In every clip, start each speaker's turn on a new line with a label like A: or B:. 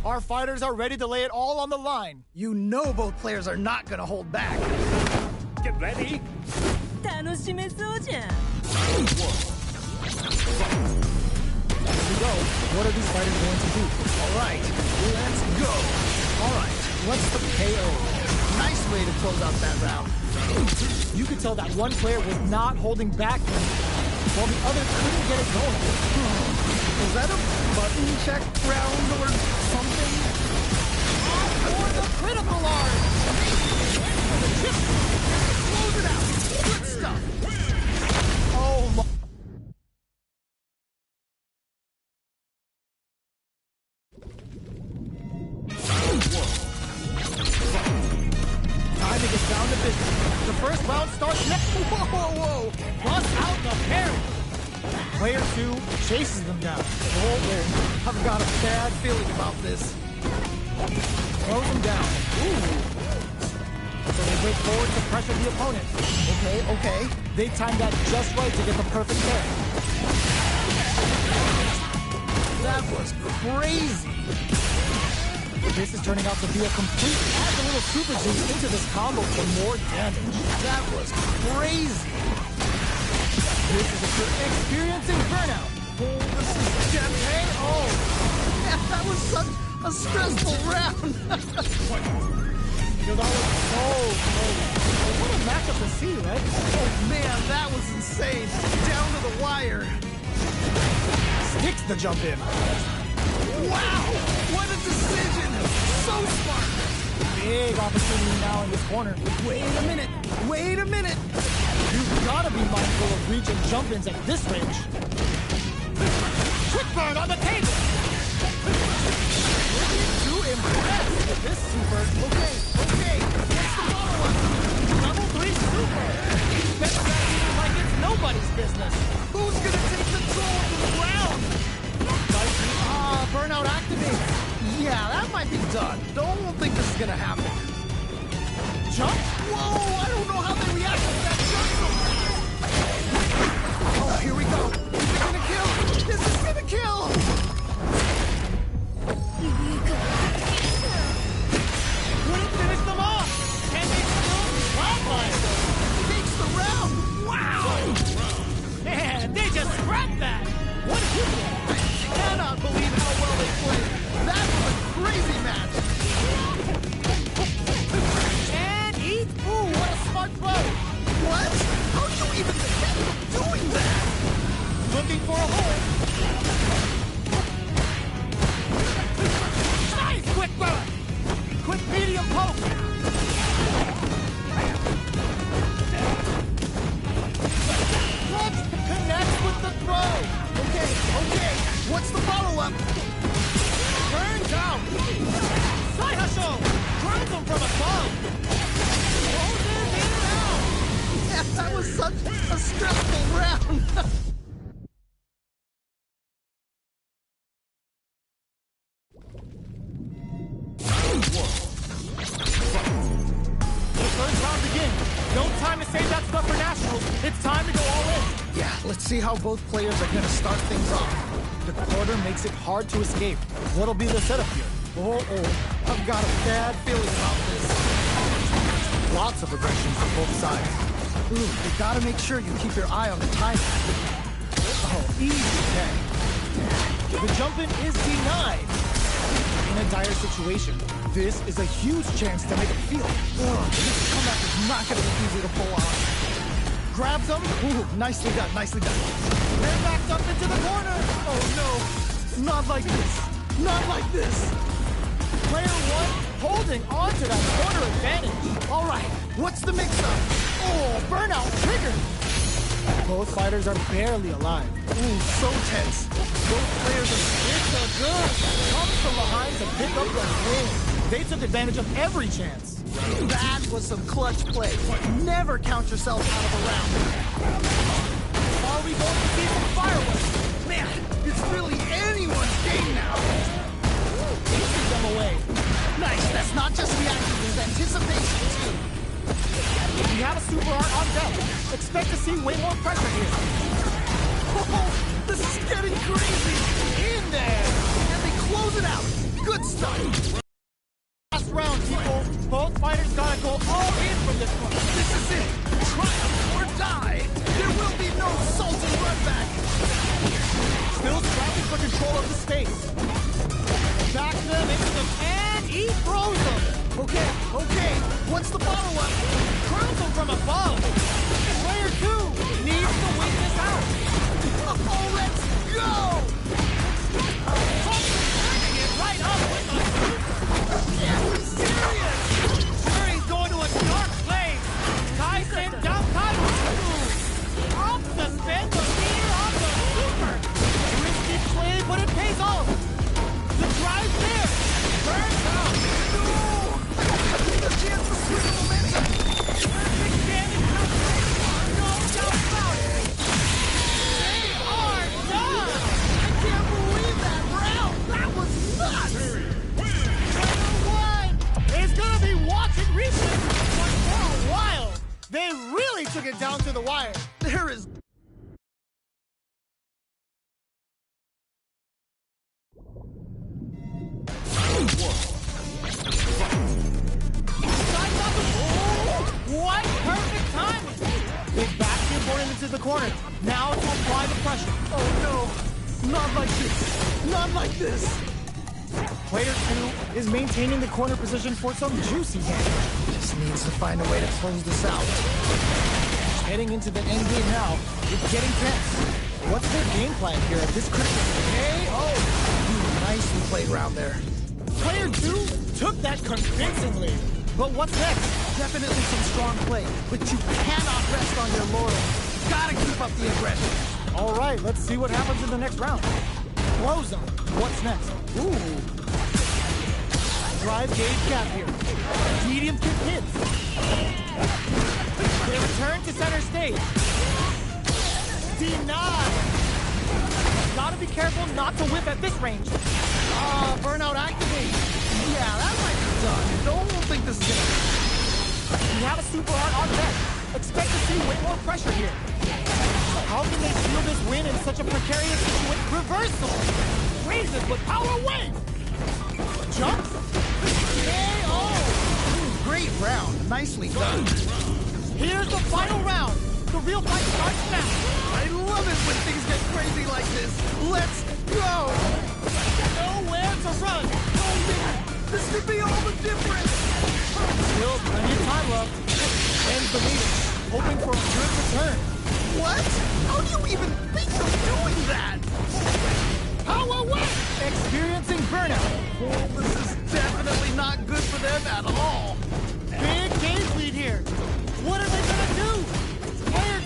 A: Our fighters are ready to lay it all on the line.
B: You know both players are not gonna hold back.
C: Get ready.
D: 楽しめそうじゃん。
A: Here we go. What are these fighters going to do?
B: All right, let's go.
A: All right, what's the KO?
B: Nice way to close out that round.
A: You could tell that one player was not holding back while the other couldn't get it going.
B: Was that a button check round or something?
A: Or the critical art!
B: Close it out. Good stuff.
A: Oh my... Time to get down to business. The first round starts next. Whoa! Bust out the parry. Player 2 chases them down.
B: Oh, I've got a bad feeling about this.
A: Throws them down. Ooh. So they break forward to pressure the opponent.
B: Okay.
A: They timed that just right to get the perfect parry.
B: That was crazy.
A: This is turning out to be a complete add a little super juice into this combo for more damage.
B: That was crazy.
A: This is experiencing burnout.
B: Oh, this is champagne. Oh, yeah, that was such a stressful round.
A: Because I was so close. What a matchup to see, right?
B: Oh, man, that was insane. Down to the wire.
A: Sticks the jump in.
B: Wow, what a decision. So smart.
A: Big opportunity now in this corner.
B: Wait a minute.
A: You've got to be mindful of reach and jump-ins at this range. Quick burn on the table. Too impressed with this super.
B: Okay. What's the follow-up?
A: Level 3 super. Better that like it's nobody's business.
B: Who's gonna take control of this round?
A: Burnout activates.
B: Yeah, that might be done. Don't think this is gonna happen.
A: Jump?
B: Whoa, I don't know how they react to that jump. Oh, here we go. Is it gonna kill? Is this gonna kill?
A: Couldn't finish them off. Can they still flatline?
B: Takes the round. Wow.
A: Man, they just scrapped that. What did you do?
B: I cannot believe how well they played. That was a crazy match.
A: And eat. Ooh, what a smart throw.
B: What? How do you even think of doing that?
A: Looking for a hole. Nice quick burn. Quick medium poke. Clutch connects with the throw.
B: Okay. What's the follow-up?
A: Turn down. Side hustle. Turns them from above. Closes in now.
B: Yeah, that was such a stressful round.
A: The third round begins. No time to save that stuff for nationals. It's time to go all in.
B: Yeah, let's see how both players are gonna start things off.
A: The quarter makes it hard to escape. What'll be the setup here?
B: Oh, I've got a bad feeling about this.
A: Lots of aggression from both sides.
B: Ooh, you gotta make sure you keep your eye on the time.
A: Oh, easy tag. The jump-in is denied. In a dire situation, this is a huge chance to make it feel.
B: This comeback is not gonna be easy to pull off. Grabs him. Ooh, nicely done.
A: They're backed up into the corner.
B: Oh no, not like this.
A: Player 1 holding on to that corner advantage.
B: All right, what's the mix-up?
A: Oh, burnout triggered. Both fighters are barely alive.
B: Ooh, so tense. Both players are
A: It's a good. Comes from behind to pick up the win. They took advantage of every chance.
B: That was some clutch play. Never count yourself out of a round.
A: Are we going to see some fireworks?
B: Man, it's really anyone's game now.
A: Pushes them away.
B: Nice, that's not just reaction, there's anticipation too.
A: We have a super art on deck. Expect to see way more pressure here.
B: Oh, this is getting crazy.
A: In there.
B: And they close it out. Good stuff.
A: Last round, people. Both fighters gotta go all in from this one.
B: This is it. Triumph or die. There will be no salty run back.
A: Still scrapping for control of the space. Back them into them, and he throws them.
B: Okay. What's the follow-up?
A: Curls them from above. Player 2 needs to win this out.
B: Oh, let's go!
A: Bringing it right up with the
B: Yes, serious!
A: Sure, he's going to a dark place. Tyson down off the spin, the fear of the super. Risky play, but it pays off. The drive there. Burns out.
B: The chance to swing the momentum.
A: Perfect damage. No doubt about it. They are done.
B: I can't believe that round. That was nuts.
A: Player 1 is going to be watching replay for a while. They really took it down to the wire.
B: There is...
A: What perfect timing! Big basket born into the corner. Now to apply the pressure.
B: Oh no! Not like this! Not like this!
A: Player 2 is maintaining the corner position for some juicy damage.
B: Just needs to find a way to close this out.
A: Heading into the end game now, it's getting tense. What's their game plan here at this critical KO?
B: Nicely played round there.
A: Player 2 took that convincingly. But what's next?
B: Definitely some strong play, but you cannot rest on your laurels. Gotta keep up the aggression.
A: All right, let's see what happens in the next round. Close them. What's next? Ooh. Drive gauge gap here. Medium kick hits. They return to center stage. Denied. Gotta be careful not to whip at this range. Burnout activate.
B: Yeah, that might be done. Don't think this is gonna...
A: We have a super art on deck. Expect to see way more pressure here. How can they steal this win in such a precarious situation? Reversal! Raises with power wave! Jumps? KO!
B: Great round. Nicely done.
A: Here's the final round. The real fight starts now.
B: I love it when things get crazy like this. Let's go!
A: Nowhere to run.
B: Oh man, this could be all the difference.
A: Still plenty of time left. Ends the meeting, hoping for a good return.
B: What? How do you even think of doing that?
A: Power wave! Experiencing burnout.
B: Oh, this is definitely not good for them at all.
A: Big game lead here. What are they gonna do? Player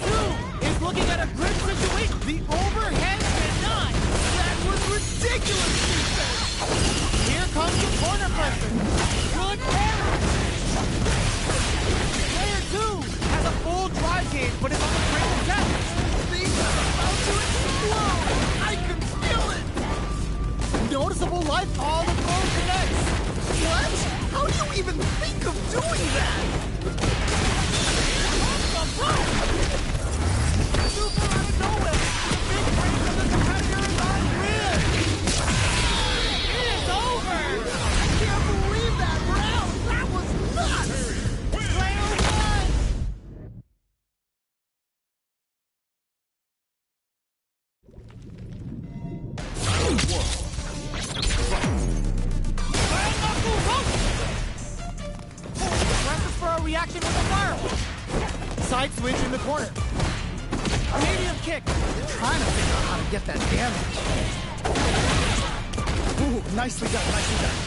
A: 2 is looking at a grid situation. The overhead denied.
B: That was ridiculous defense.
A: Here comes the corner pressure. Good parry. Player 2 has a full drive gauge, but it's on the brink of death.
B: Things are about to explode. I can feel it.
A: Noticeable life, all the throws connects.
B: What? How do you even think of doing that?
A: Super out of nowhere. The big break of the competitor is unreal. It is over.
B: I can't believe that round. That was nuts.
A: Player 1. Presses for a reaction with a fireball. Side switch in the corner. Medium kick.
B: Trying to figure out how to get that damage. Ooh, nicely done, nicely done.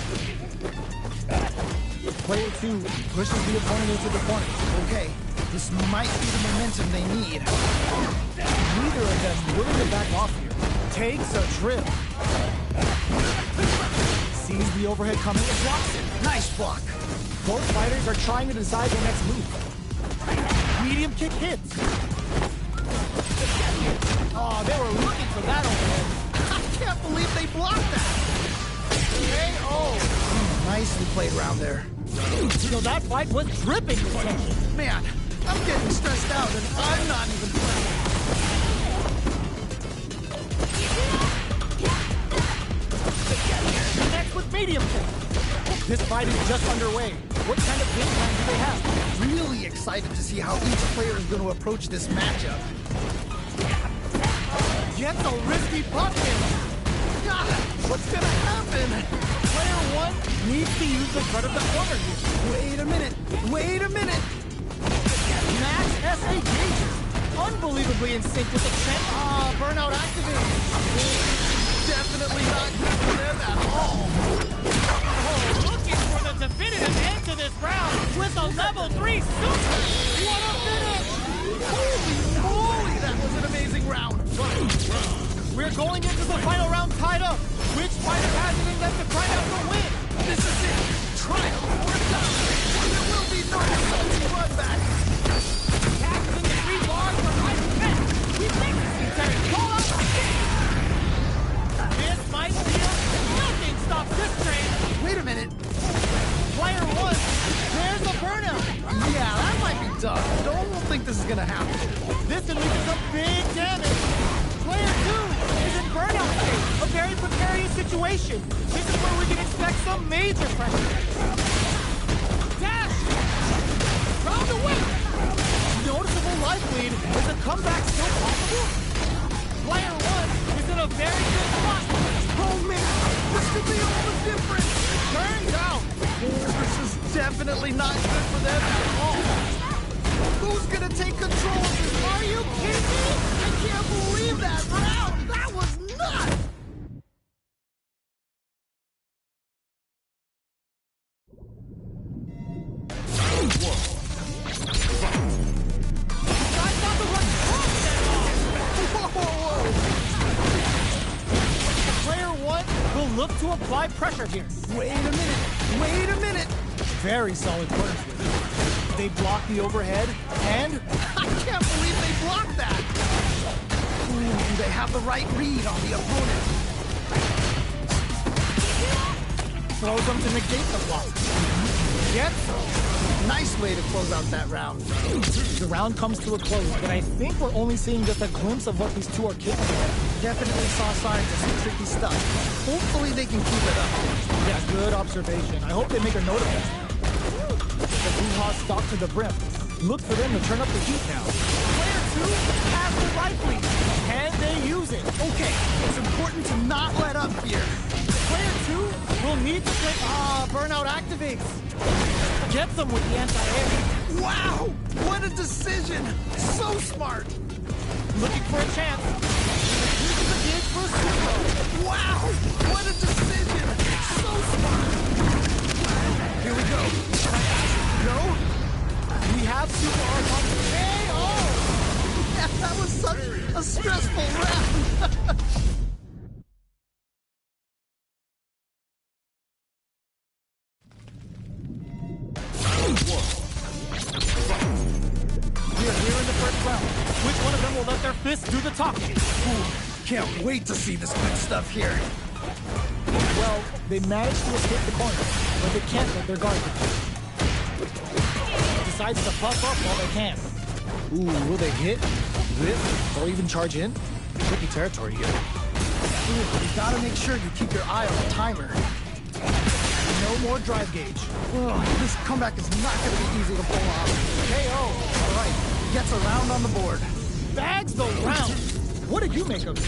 A: Player 2 pushes the opponent into the corner.
B: Okay, this might be the momentum they need.
A: Neither of them willing to back off here. Takes a trip. Sees the overhead coming and blocks it.
B: Nice block.
A: Both fighters are trying to decide their next move. Medium kick hits. Oh, they were looking for that overhead.
B: I can't believe they blocked that.
A: KO.
B: Nicely played round there.
A: So that fight was dripping with tension.
B: Man, I'm getting stressed out and I'm not even playing.
A: Next with medium
B: fight is just underway. What kind of game plan do they have? Really excited to see how each player is going to approach this matchup.
A: Gets a risky puck in.
B: God, what's going to happen?
A: Player one needs to use the cut of the corner here.
B: Wait a minute. Wait a minute.
A: Max SA gauges. Unbelievably in sync with the trend. Burnout activated.
B: Definitely not good for them at all.
A: Oh, looking for the definitive end to this round with a level 3 super. What a finish!
B: Holy moly, that was an amazing round.
A: We're going into the final round tied up. Which fighter has it in them to grind out the win?
B: This is it. Triumph or die. There will be no salty run back.
A: Tags in the 3 bars for high defense. We think Terry call out the game. This might feel nothing stops this train.
B: Wait a minute.
A: Player one, there's a burnout.
B: Yeah, that might be tough. Don't think this is gonna happen.
A: This can lead to some big damage. Player two is in burnout state. A very precarious situation. This is where we can expect some major pressure. Dash! Round away! Noticeable life lead. Is a comeback still possible? Player one is in a very good spot.
B: Oh man, this could be all the difference.
A: Turns out.
B: This is definitely not good for them at all. Who's gonna take control of this? Are you kidding me? I can't believe that round. That was nuts.
A: Player one will look to apply pressure here.
B: Wait a minute. Wait a minute.
A: Very solid corner switch. They block the overhead, and
B: I can't believe they blocked that. Ooh, they have the right read on the opponent.
A: throws them to negate the block.
B: Nice way to close out that round.
A: The round comes to a close, but I think we're only seeing just a glimpse of what these two are capable of.
B: Definitely saw signs of some tricky stuff. Hopefully they can keep it up.
A: Yeah, good observation. I hope they make a note of it. The Blue stock to the brim. Look for them to turn up the heat now. Player 2 has the right lead. Can they use it?
B: Okay, it's important to not let up here.
A: Player 2 will need to play... burnout activates. Gets them with the anti-air.
B: Wow! What a decision! So smart!
A: Looking for a chance. Uses the gauge for a super.
B: Wow! What a decision! So smart! Here we go. No?
A: We have super arts on the KO!
B: Yeah, that was such a stressful round.
A: We're here in the first round. Which one of them will let their fists do the talking?
B: Can't wait to see this good stuff here.
A: Well, they managed to escape the corner, but they can't let their guard down. Decides to puff up while they can.
B: Ooh, will they hit, whip, or even charge in?
A: Tricky territory here.
B: Ooh, you gotta make sure you keep your eye on the timer.
A: No more drive gauge.
B: Ugh, this comeback is not gonna be easy to pull off.
A: KO.
B: All right, gets a round on the board.
A: Bags the round. What did you make of it?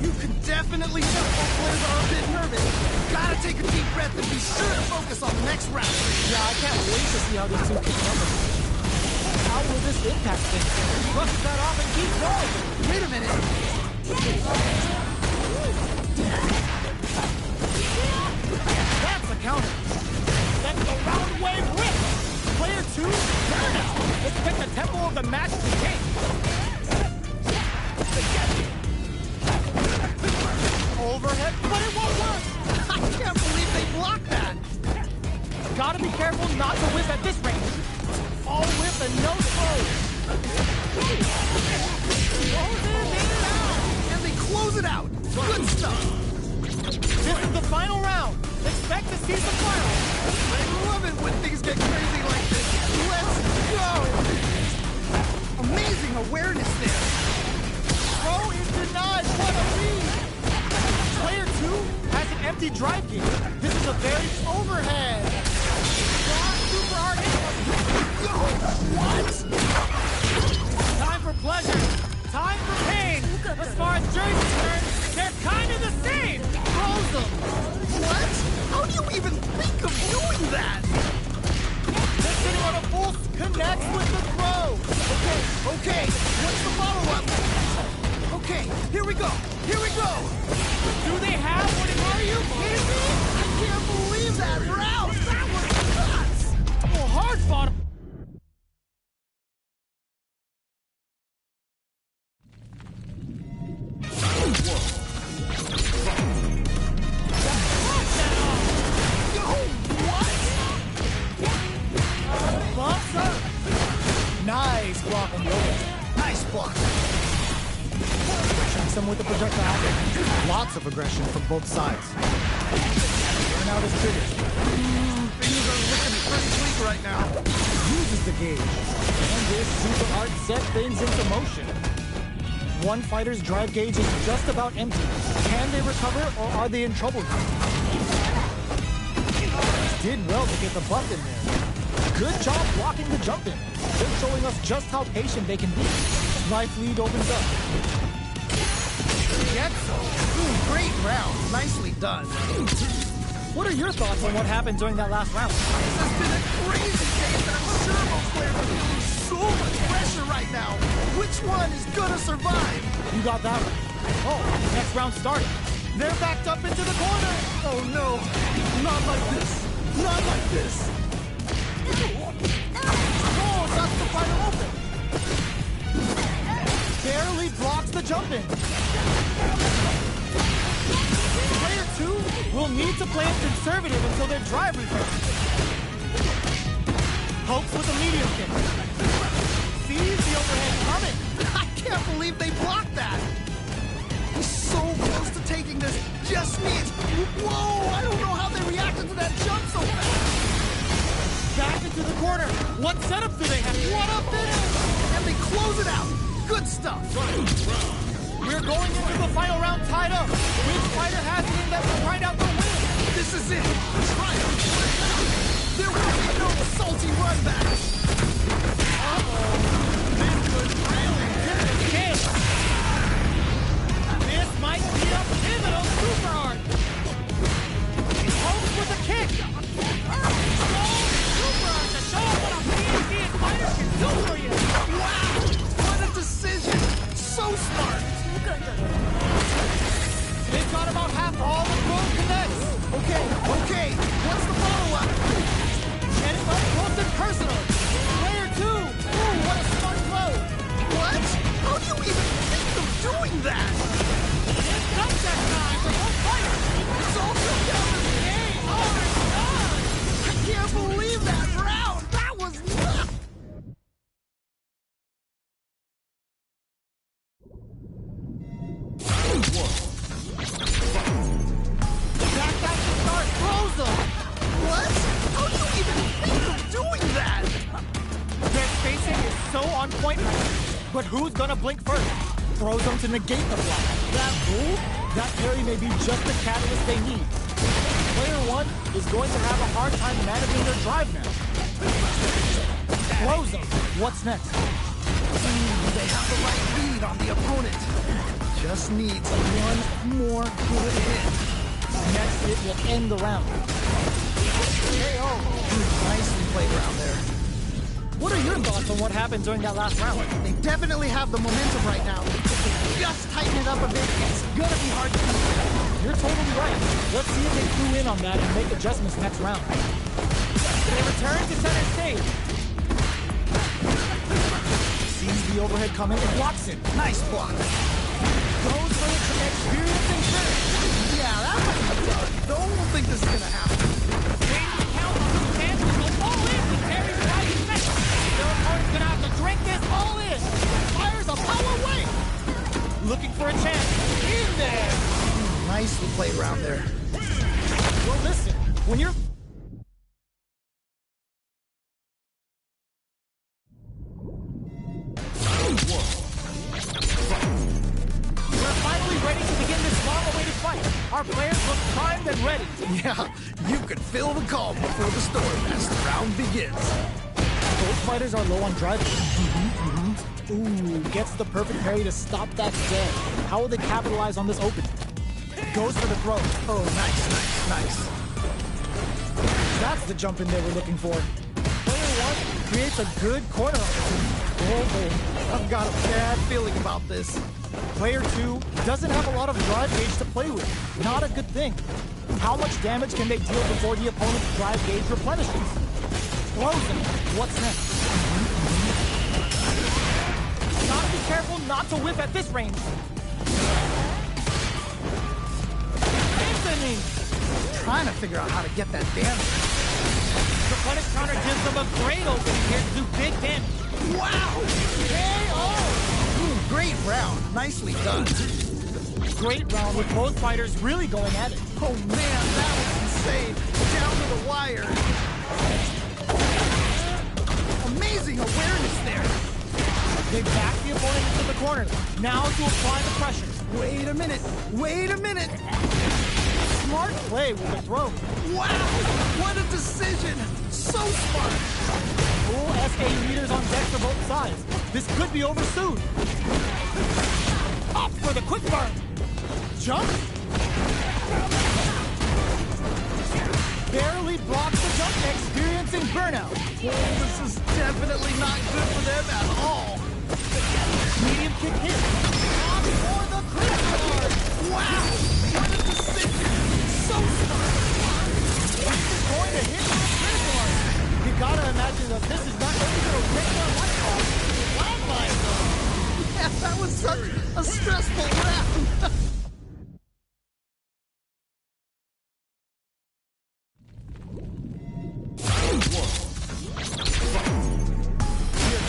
B: You can definitely tell both players are a bit nervous. Gotta take a deep breath and be sure to focus on the next round.
A: Yeah, I can't wait to see how these two keep up. How will this impact things? Brush that off and keep going.
B: Wait a minute.
A: That's a counter. That's the round wave whip. Player 2, burnout. Expect the tempo of the match to change. Overhead, but it won't work.
B: I can't believe they blocked that.
A: Gotta be careful not to whip at this range. All whip and no throw.
B: And they close it out. Good stuff.
A: This is the final round. Expect to see some fire.
B: I love it when things get crazy like this. Let's go. Amazing awareness there.
A: Throw is denied. What a lead. Player 2 has an empty drive gear. This is a very overhead. pleasure. Time for pain. As far as Jersey's concerned, they're kind of the same.
B: Froze them. What? How do you even think of doing that?
A: They're sitting on a full
B: Connects with the throw. Okay. What's the follow-up? Okay, here we go.
A: Do they have what it
B: Are you kidding me? I can't believe that route. That was nuts.
A: well, hard fought? Nice block on the overhead.
B: Nice block.
A: Checks him with the projectile.
B: Lots of aggression from both sides.
A: Burnout is triggered.
B: Things are looking pretty bleak right now.
A: Uses the gauge. And this super art set things into motion. One fighter's drive gauge is just about empty. Can they recover, or are they in trouble? Did well to get the buff in there. Good job blocking the jump in. They're showing us just how patient they can be. Life lead opens up.
B: Great round. Nicely done.
A: What are your thoughts on what happened during that last round?
B: This has been a crazy game, and I'm sure most players are feeling so much pressure right now. Which one is gonna survive?
A: You got that one. Oh, next round started.
B: They're backed up into the corner. Oh no, not like this. Not like this. Oh, that's the final open.
A: Barely blocks the jump in. Player 2 will need to play it conservative until their drive returns. Hopes with a medium kick. Sees the overhead coming.
B: I can't believe they blocked that. He's so close to taking this. Just needs. Whoa, I don't know how they reacted to that jump so fast.
A: Back into the corner. What setup do they have?
B: What a finish! And they close it out. Good stuff.
A: We're going into the final round tied up. Which fighter has it in them to find out the win?
B: This is it. Triumph. There will be no salty run back.
A: This could really tip the scale. This might be a pivotal super art. Hopes with a kick. Super art to show what a PhD fighter can do for you.
B: Wow! What a decision. So smart.
A: They've got about half all the throw connects.
B: Okay. What's the follow-up?
A: And it's up close and personal. Player 2. Ooh, what a smart throw.
B: What? How do you even think of doing that?
A: It's sunset time for both fighters.
B: It's all come down to the
A: Game over. Done.
B: I can't believe that round. That was nuts.
A: Back to start. Throws them.
B: What? How do you even think of doing that?
A: Their spacing is so on point right now. But who's gonna blink first? Throws them to negate the block. That move, that parry may be just the catalyst they need. Player 1 is going to have a hard time managing their drive now. Throws them. What's next?
B: They have the right lead on the opponent. Just needs one more good hit.
A: Next hit will end the round. KO.
B: Nicely played around there.
A: What are your thoughts on what happened during that last round?
B: They definitely have the momentum right now. If they just tighten it up a bit, it's gonna be hard to beat.
A: You're totally right. Let's see if they clue in on that and make adjustments next round. They return to center stage. Sees the overhead coming and blocks it.
B: Nice block.
A: Goes for the experiencing finish.
B: Yeah, that might be done. Don't think this is gonna happen.
A: James counts on his chances to fall in with Terry's right next. Their opponent's gonna have to drink this all in. Fires a power wave. Looking for a chance. In there.
B: Nicely played around there.
A: Well, listen. When you're... We're finally ready to begin this long-awaited fight. Our players look primed and ready.
B: Yeah, you can feel the calm before the storm as the round begins.
A: Both fighters are low on drive. Ooh, gets the perfect parry to stop that dead. How will they capitalize on this opening? Goes for the throw.
B: Oh, nice.
A: That's the jump in they were looking for. Player 1 creates a good corner opportunity.
B: Oh, I've got a bad feeling about this.
A: Player 2 doesn't have a lot of drive gauge to play with. Not a good thing. How much damage can they deal before the opponent's drive gauge replenishes? Throws him. What's next? Gotta be careful not to whip at this range. Anthony!
B: Trying to figure out how to get that damage.
A: The punish counter gives them a great opening here to do big damage.
B: Wow! KO! Ooh, great round. Nicely done.
A: Great round with both fighters really going at it.
B: Oh man, that was insane. Down to the wire. Amazing awareness there.
A: They back the opponent into the corner. Now to apply the pressure.
B: Wait a minute.
A: Smart play with the throw.
B: Wow, what a decision. So smart.
A: Full SA meters on deck for both sides. This could be over soon. Up for the quick burn. Jump. Barely blocks the jump, experiencing burnout.
B: Oh, this is definitely not good for them at all.
A: Medium kick hit. Up for the quick burn.
B: Wow, what a decision. So smart.
A: This is going to hit the critical line. You gotta imagine that this is not only going to break their life off. Landmine though.
B: Yeah, that was such a stressful round.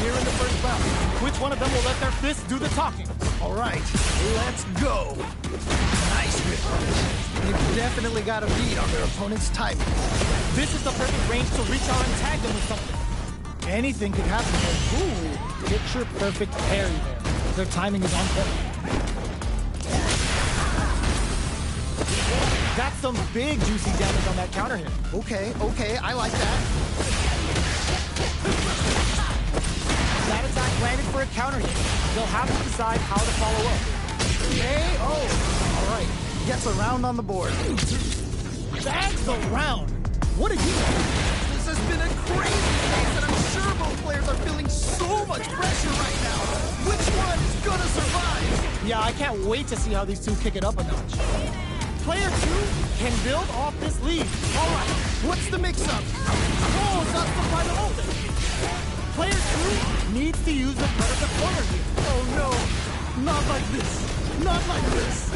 A: Here in the first round. Which one of them will let their fists do the talking?
B: All right, let's go. Nice grip. They've definitely got a beat on their opponent's timing.
A: This is the perfect range to reach out and tag them with something. Anything could happen here. Ooh, picture perfect parry there. Their timing is on point. That's some big juicy damage on that counter hit.
B: Okay, I like that.
A: That attack landed for a counter hit. They'll have to decide how to follow up.
B: All right, gets a round on the board.
A: Bags the round. What did you do?
B: This has been a crazy pace, and I'm sure both players are feeling so much pressure right now. Which one is gonna survive?
A: Yeah, I can't wait to see how these two kick it up a notch. Player 2 can build off this lead.
B: All right, what's the mix-up?
A: Oh, that's the final open. Player 2 needs to use the perfect corner here.
B: Oh no, not like this. Not like this.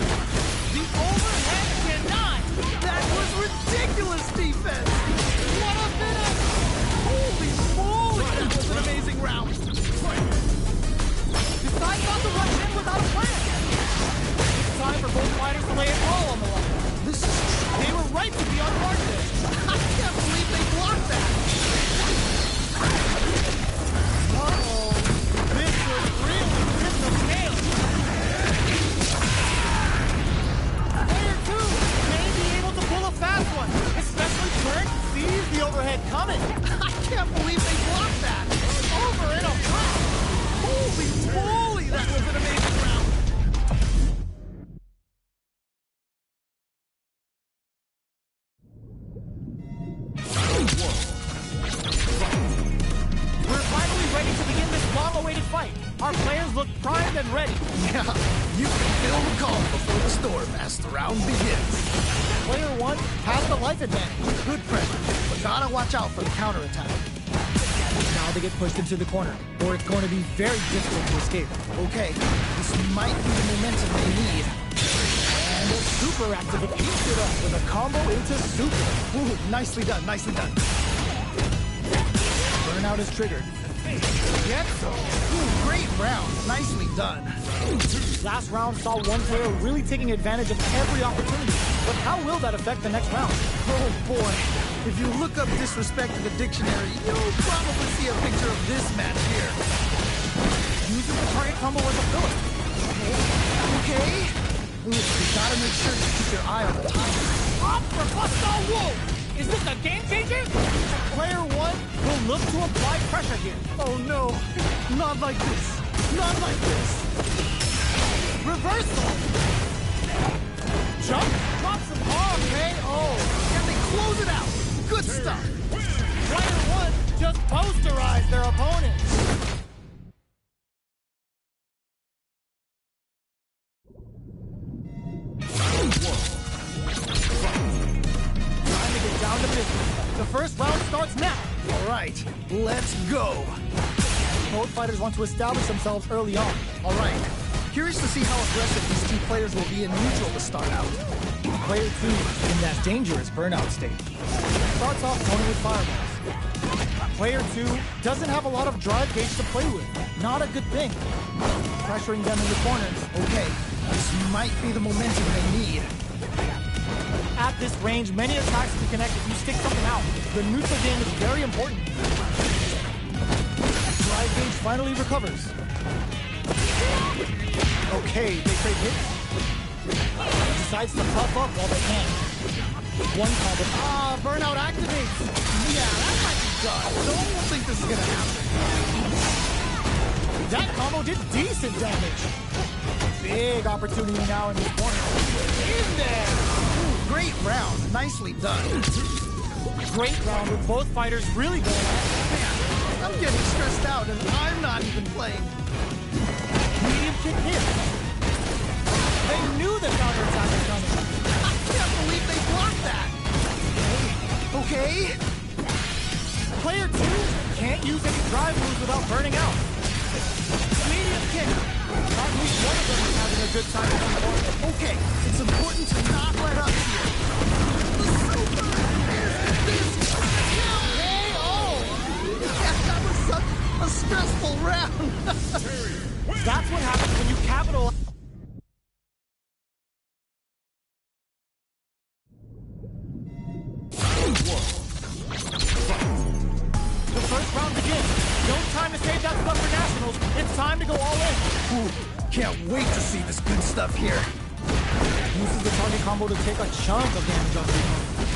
A: The overhead denied.
B: That was ridiculous defense.
A: What a finish!
B: Holy moly, that was an amazing round.
A: Decide not to rush in without a plan. It's time for both fighters to lay it all on the line.
B: This is...
A: They were right to be on guard there.
B: I can't believe they blocked that.
A: Uh-oh. This was really with the tail. Player 2 may be able to pull a fast one, especially Turn sees the overhead coming.
B: I can't believe they blocked that.
A: Over in a flash.
B: Holy moly, that was an amazing round.
A: We're finally ready to begin this long-awaited fight. Our players look primed and ready.
B: Yeah, you can feel the calm before the storm as the round begins.
A: Player 1 has the life advantage.
B: Good pressure, but gotta watch out for the counterattack.
A: Now they get pushed into the corner, or it's going to be very difficult to escape.
B: Okay, this might be the momentum they need.
A: And a super activate eats it up with a combo into super.
B: Ooh, nicely done, nicely done.
A: Burnout is triggered.
B: Get so. Ooh, great round, nicely done.
A: Last round saw one player really taking advantage of every opportunity. But how will that affect the next round?
B: Oh boy, if you look up disrespect in the dictionary, you'll probably see a picture of this match here.
A: Using the target combo as a filler.
B: Okay. Ooh, you gotta make sure to keep your eye on the timer.
A: Up for Busto Wolf! Is this a game changer? Player 1 will look to apply pressure here.
B: Oh no, not like this. Not like this.
A: Reversal! Jump! Drop some RKO!
B: And they close it out. Good stuff.
A: Player one just posterized their opponent. Time to get down to business. The first round starts now.
B: All right, let's go.
A: Both fighters want to establish themselves early on.
B: All right. Curious to see how aggressive these two players will be in neutral to start out.
A: Player two in that dangerous burnout state. Starts off throwing with fireballs. Player two doesn't have a lot of drive gauge to play with. Not a good thing. Pressuring them in the corners.
B: Okay, this might be the momentum they need.
A: At this range, many attacks can connect if you stick something out. The neutral game is very important. Drive gauge finally recovers. Okay, they trade hits. Decides to puff up while they can. One combo. Burnout activates.
B: Yeah, that might be done. Don't think this is gonna happen.
A: That combo did decent damage. Big opportunity now in this corner. In there.
B: Ooh, great round. Nicely done.
A: Great round with both fighters really going at it.
B: Man, I'm getting stressed out and I'm not even playing.
A: Medium kick hit. They knew the counterattack was coming.
B: I can't believe they blocked that. Okay.
A: Player two can't use any drive moves without burning out. Medium kick. At least one of them is having a good time on the board.
B: Okay, it's important to not let up here. Yeah, that was such a stressful round.
A: That's what happens when you capitalize. The first round begins. No time to save that stuff for nationals. It's time to go all in.
B: Ooh, can't wait to see this good stuff here.
A: Uses the target combo to take a chunk of damage off the opponent.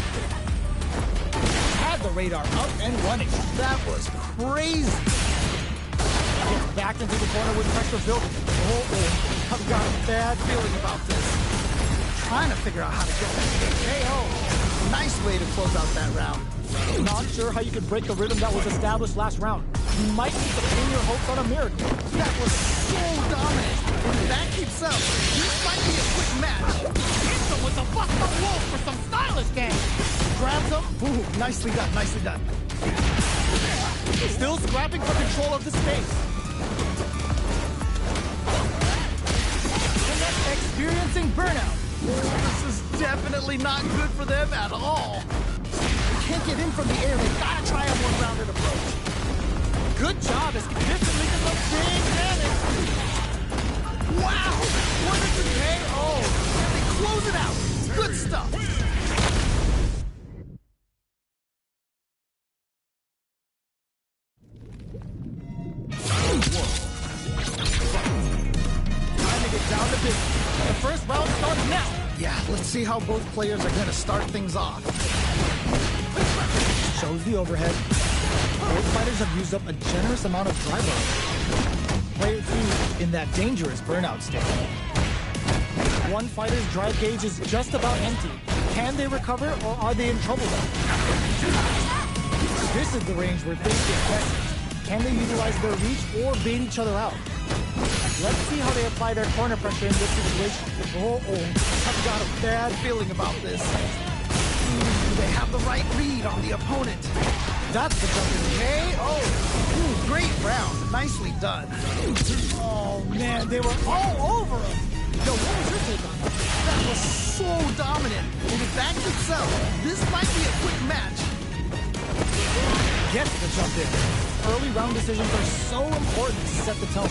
A: Had the radar up and running.
B: That was crazy.
A: Gets backed into the corner with pressure building.
B: Oh, I've got a bad feeling about this. Trying to figure out how to get that KO. Nice way to close out that round.
A: Not sure how you could break the rhythm that was established last round. You might need to pin your hopes on a miracle.
B: That was so dominant. And if that keeps up, this might be a quick match.
A: Hits him with a Buster Wolf for some stylish game. Grabs him.
B: Ooh, nicely done, nicely done.
A: Still scrapping for control of the space. And that's experiencing burnout.
B: This is definitely not good for them at all. They can't get in from the air. They gotta try a one-rounded approach.
A: Good job as consistently does some big damage.
B: Wow! What is the KO? And they close it out. Good stuff.
A: Time to get down to business. The first round starts now.
B: Yeah, let's see how both players are gonna start things off.
A: Shows the overhead. Both fighters have used up a generous amount of drive bar. Player two in that dangerous burnout state. One fighter's drive gauge is just about empty. Can they recover or are they in trouble though? This is the range where things get tested. Can they utilize their reach or bait each other out? Let's see how they apply their corner pressure in this situation.
B: Oh, I've got a bad feeling about this. Do they have the right read on the opponent?
A: That's the jumping KO.
B: Ooh, great round. Nicely done.
A: Oh man, they were all over him. Yo, what was your take on that?
B: That was so dominant. And if that keeps up, this might be a quick match.
A: Gets the jump in. Early round decisions are so important to set the tone.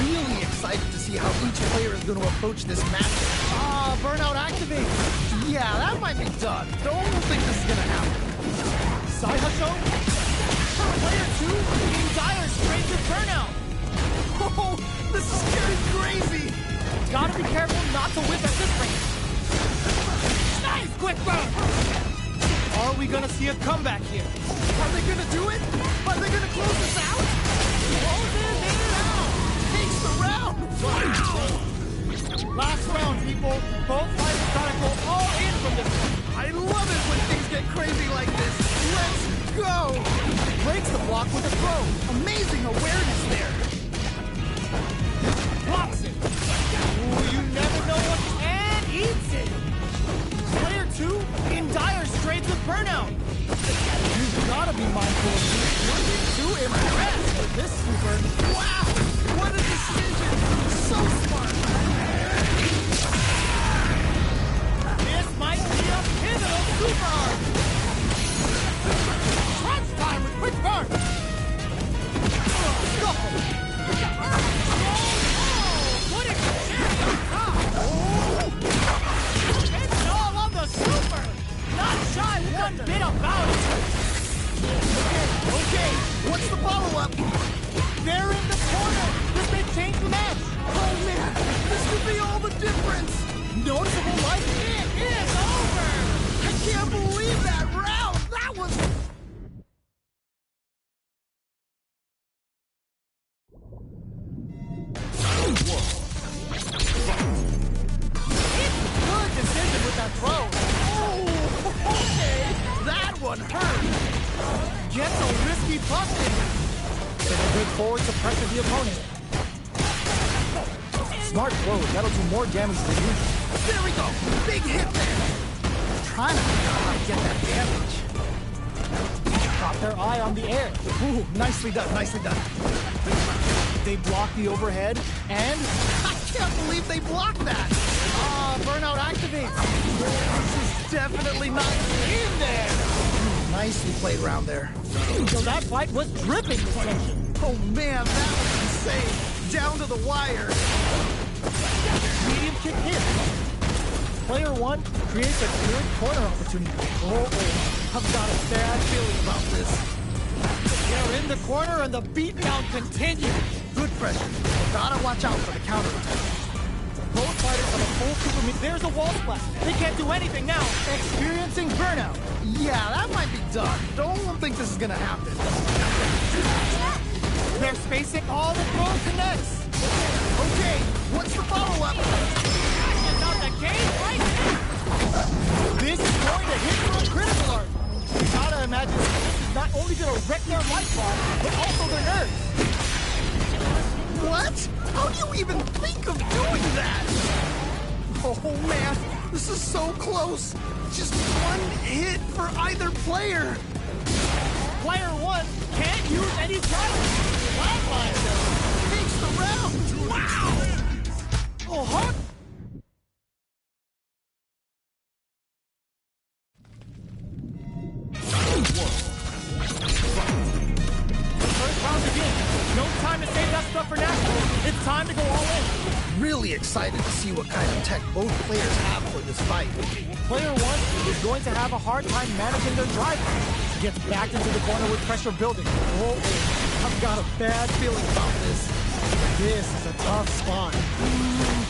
B: Really excited to see how each player is going to approach this match.
A: Burnout activate.
B: Yeah, that might be done. Don't think this is going to happen.
A: Sai Hasho? Player two in dire straits with burnout.
B: Oh, this is getting crazy.
A: Gotta be careful not to whip at this range. Nice quick burn. Are we gonna see a comeback here?
B: Are they going to do it? Are they going to close this out?
A: Closes it out.
B: Takes the
A: Last round, people. Both fighters gotta go all in from this one.
B: I love it when things get crazy like this. Let's go!
A: Breaks the block with a throw.
B: Amazing awareness there.
A: Blocks it. Ooh, you never know what... And eats it. Player 2 in dire straits with burnout. You've gotta be mindful of this. You're too impressed with this super.
B: Wow! What a decision! So smart!
A: This might be a pivotal super arc. Crunch time with quick burn. What a cherry on top. It's all on the super. Not shy one bit about it.
B: Okay, what's the follow-up?
A: They're in the corner. This may change the match.
B: Oh man, this could be all the difference.
A: Noticeable life. It is over.
B: I can't believe that round. That was...
A: Good decision with that throw.
B: Oh, okay. That one hurt.
A: Gets a risky puck in. Take a big forward to pressure the opponent. Smart throw. That'll do more damage than usual.
B: There we go. Big hit there. Trying to figure out how to get that damage.
A: Got their eye on the air.
B: Ooh, nicely done, nicely done.
A: They block the overhead, and...
B: I can't believe they blocked that.
A: burnout activates.
B: This is definitely not in there. Nicely played round there.
A: So that fight was dripping with tension.
B: Oh man, that was insane. Down to the wire.
A: Medium kick hit. Player 1 creates a good corner opportunity.
B: I've got a bad feeling about this.
A: They're in the corner and the beatdown continues.
B: Good pressure. Gotta watch out for the counterattack.
A: Both fighters have a full super meet. There's a wall splash. They can't do anything now. Experiencing burnout.
B: Yeah, that might be done. Don't think this is gonna happen.
A: They're spacing all the throws connects.
B: Okay, what's the follow-up?
A: It's out the game right here. This is going to hit for a critical art. You gotta imagine this is not only gonna wreck their life bar, but also their nerves.
B: What? How do you even think of doing that? Oh man, this is so close. Just one hit for either player.
A: Player 1 can't use any titles. Flatline
B: Takes the round. Wow!
A: Oh, huh? First round begins. No time to save that stuff for national. It's time to go all in.
B: Really excited to see what kind of tech both players have for this fight.
A: Player 1 is going to have a hard time managing their drive. Gets backed into the corner with pressure building. Oh,
B: I've got a bad feeling about this.
A: this is a tough spot.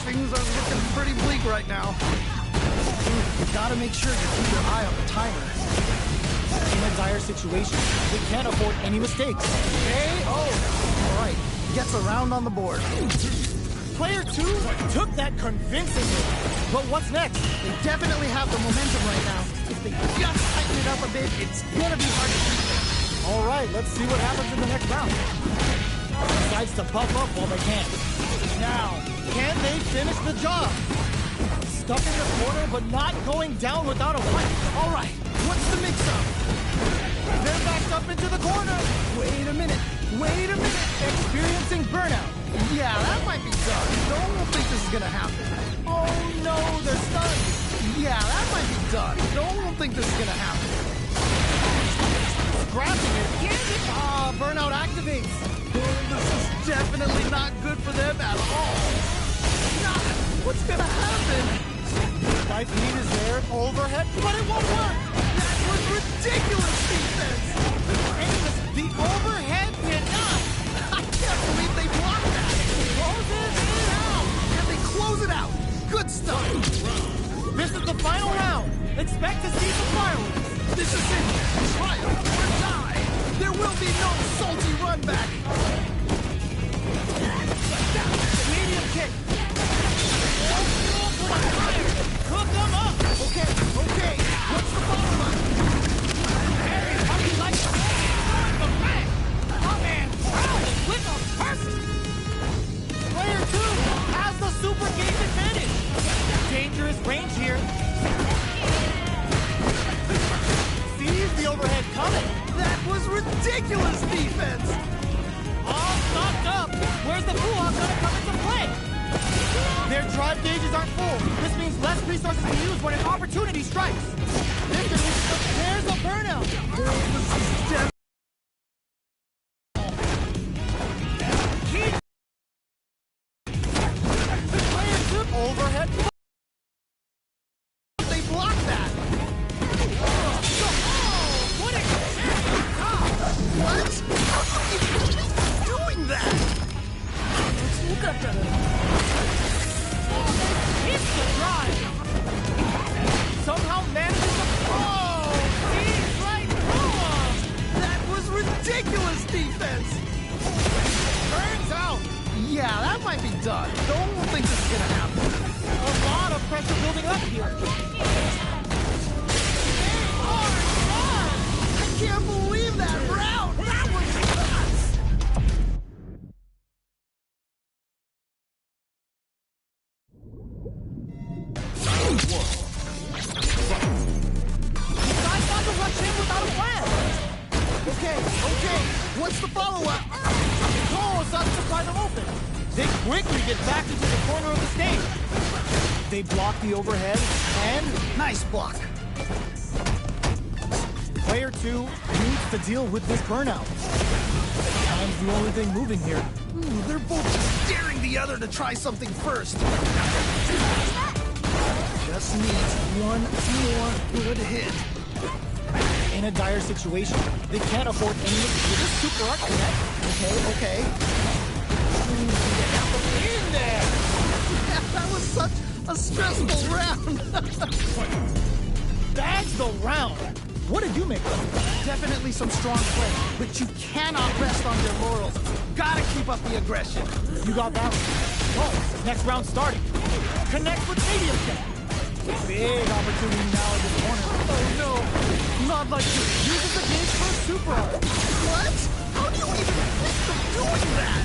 B: Things are looking pretty bleak right now. You gotta make sure you keep your eye on the timer.
A: In a dire situation, they can't afford any mistakes.
B: All right, gets a round on the board.
A: Player 2 took that convincingly. But what's next?
B: They definitely have the momentum right now. If they just tighten it up a bit, it's gonna be hard to keep it.
A: All right, let's see what happens in the next round. Decides to buff up while they can. Now, can they finish the job? Stuck in the corner, but not going down without a fight.
B: All right, what's the mix-up?
A: They're backed up into the corner.
B: Wait a minute.
A: Experiencing burnout.
B: Yeah, that might be done. Don't think this is gonna happen.
A: Oh no, they're stunned.
B: Yeah, that might be done. Don't think this is gonna happen.
A: Grabbing it. Burnout activates.
B: This is definitely not good for them at all. Nah, what's gonna happen?
A: Life lead is there, overhead, but it won't work.
B: That was ridiculous defense.
A: The overhead did not.
B: I can't believe they blocked that.
A: Closes it out.
B: And they close it out. Good stuff.
A: This is the final round. Expect to see some fireworks.
B: This is it. Triumph or die. There will be no salty run back.
A: Medium drive gauges aren't full. This means less resources to use when an opportunity strikes. This could lead to there's a burnout. Overhead.
B: They blocked that.
A: What a
B: What? How are you doing that?
D: すごかったね。
A: hits the drive. Somehow manages to he's right through him.
B: That was ridiculous defense.
A: Turns out.
B: Yeah, that might be done. Don't think this is gonna happen.
A: A lot of pressure building up here.
B: I can't believe that round. That was nuts.
A: Guys got to rush in without a plan.
B: Okay. What's the follow-up?
A: Cole is up to pry them open. They quickly get back into the corner of the stage. They block the overhead, and
B: Nice block.
A: player 2 needs to deal with this burnout. Time's the only thing moving here.
B: Ooh, they're both just daring the other to try something first. Just needs one more good hit.
A: In a dire situation, they can't afford any of this super arc connect.
B: Okay.
A: In there!
B: Yeah, that was such a stressful round.
A: That's the round. What did you make of it?
B: Definitely some strong play, but you cannot rest on your laurels. Gotta keep up the aggression.
A: You got that one. Oh, next round starting. Connect with medium set. Big opportunity now in this corner.
B: Oh no, not like this.
A: Uses the gauge for a super arc.
B: What? How do you even think of doing that?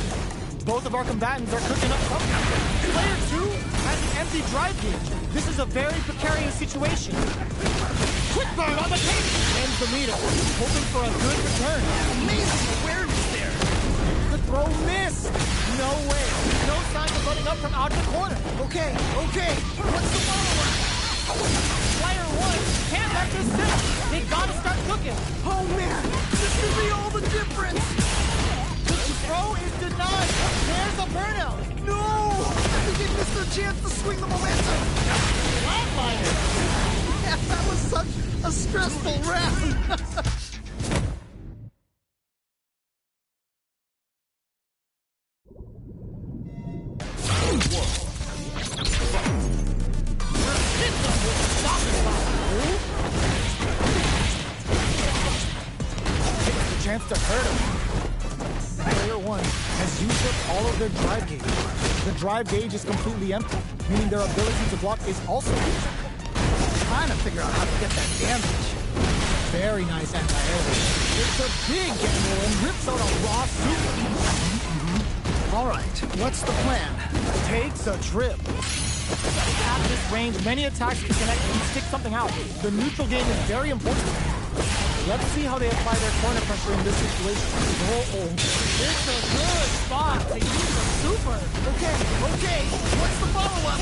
A: Both of our combatants are cooking up something. Player 2 has an empty drive gauge. This is a very precarious situation. Quick burn on the tape! Ends the meter, hoping for a good return.
B: Amazing awareness there.
A: The throw missed! No way! No signs of letting up from out the corner.
B: Okay. What's the follow-up?
A: Player 1 can't let this sit. They gotta start cooking.
B: Oh man, this could be all the difference.
A: The throw is denied. There's a burnout.
B: No! I think they missed their chance to swing the momentum.
A: Flatliner.
B: Yeah, that was such a stressful round.
A: Chance to hurt him. Player 1 has used up all of their drive gauge. The drive gauge is completely empty, meaning their ability to block is also used.
B: Trying to figure out how to get that damage.
A: Very nice anti-air. It's a big gamble and rips out a raw super.
B: All right, what's the plan?
A: Takes a trip. At this range, many attacks can connect and stick something out. The neutral game is very important. Let's see how they apply their corner pressure in this situation. It's a good spot to use a super.
B: Okay. What's the follow-up?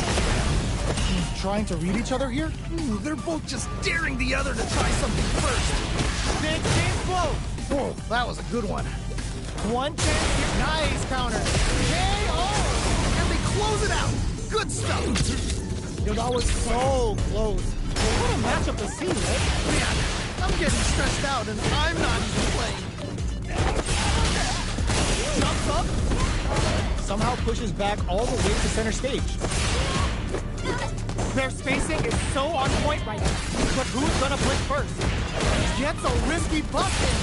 A: Trying to read each other here?
B: Ooh, they're both just daring the other to try something first.
A: Big game blow.
B: Whoa, that was a good one.
A: One chance here. Nice counter. KO.
B: And they close it out. Good stuff.
A: Yo, that was so close. What a matchup to see, right?
B: Man, I'm getting stressed out and I'm not even playing.
A: Jumps up. Somehow pushes back all the way to center stage. Their spacing is so on point right now. But who's gonna blink first? Gets a risky buff in.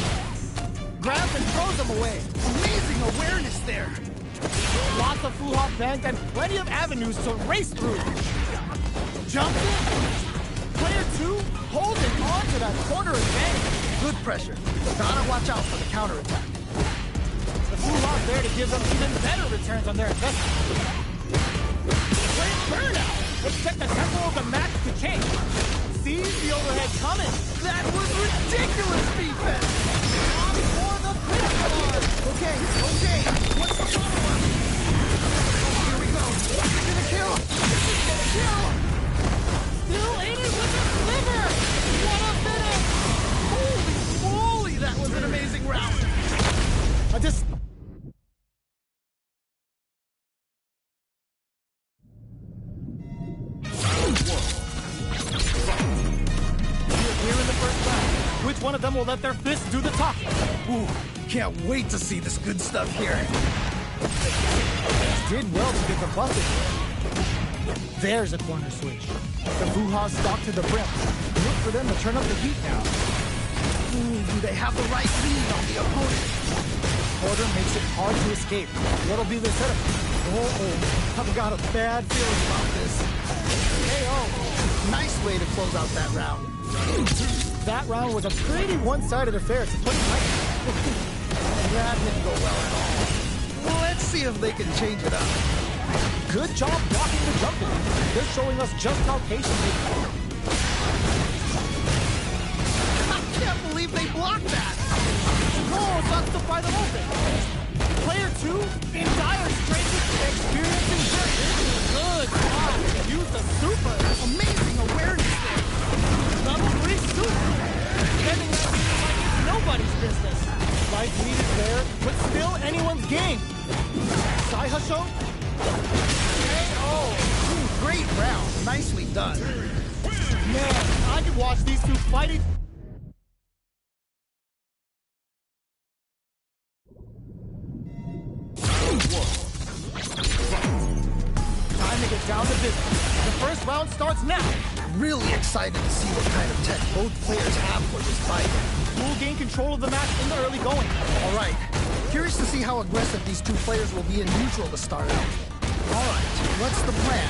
A: Grabs and throws him away.
B: Amazing awareness there.
A: Lots of full-hop bank and plenty of avenues to race through. Jumps in. Player 2 holding on to that corner advantage.
B: Good pressure. Gotta watch out for the counterattack.
A: The full-hop there to give them even better returns on their investment. Great burnout. Expect the tempo of the match to change. Sees the overhead coming.
B: That was ridiculous defense.
A: For the critical arm.
B: Okay. What's the follow-up? Oh, here we go. He's gonna kill.
A: Here in the first round, which one of them will let their fists do the talking?
B: Ooh, can't wait to see this good stuff here.
A: Did well to get the bucket. There's a corner switch. The Fuha's stock to the brim. Look for them to turn up the heat now.
B: Ooh, do they have the right lead on the opponent?
A: Order makes it hard to escape. What'll be the setup?
B: Oh, I've got a bad feeling about this.
A: KO.
B: Nice way to close out that round.
A: That round was a pretty one-sided affair, to put it lightly.
B: That didn't go well at all. Let's see if they can change it up.
A: Good job blocking the jumping. They're showing us just how patient they are.
B: I can't believe they blocked that.
A: No, that's to pry them open. Player 2, in dire straits, experiencing good block. Use the super.
B: Amazing awareness there.
A: Level 3 super. Getting that meeting like it's nobody's business. Life lead is there, but still anyone's game. Sai Hasho?
B: Great round. Nicely done.
A: Man, I could watch these two fighting. Time to get down to business. The first round starts now.
B: Really excited to see what kind of tech both players have for this fight.
A: We'll gain control of the match in the early going.
B: All right. Curious to see how aggressive these two players will be in neutral to start out. All right, what's the plan?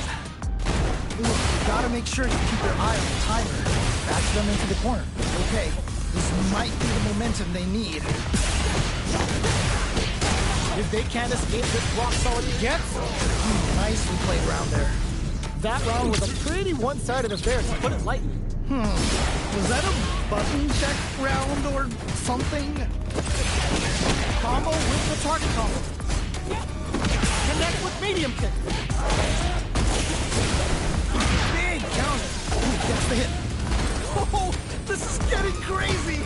B: Ooh, gotta make sure you keep your eye on the timer.
A: Back them into the corner.
B: Okay, this might be the momentum they need.
A: If they can't escape this rock-solid gets,
B: Nicely played round there.
A: that round was a pretty one-sided affair, to put it lightly.
B: Was that a button check round or something?
A: Combo with the target combo. Connect with medium kick. Big counter.
B: Gets the hit. Oh, this is getting crazy.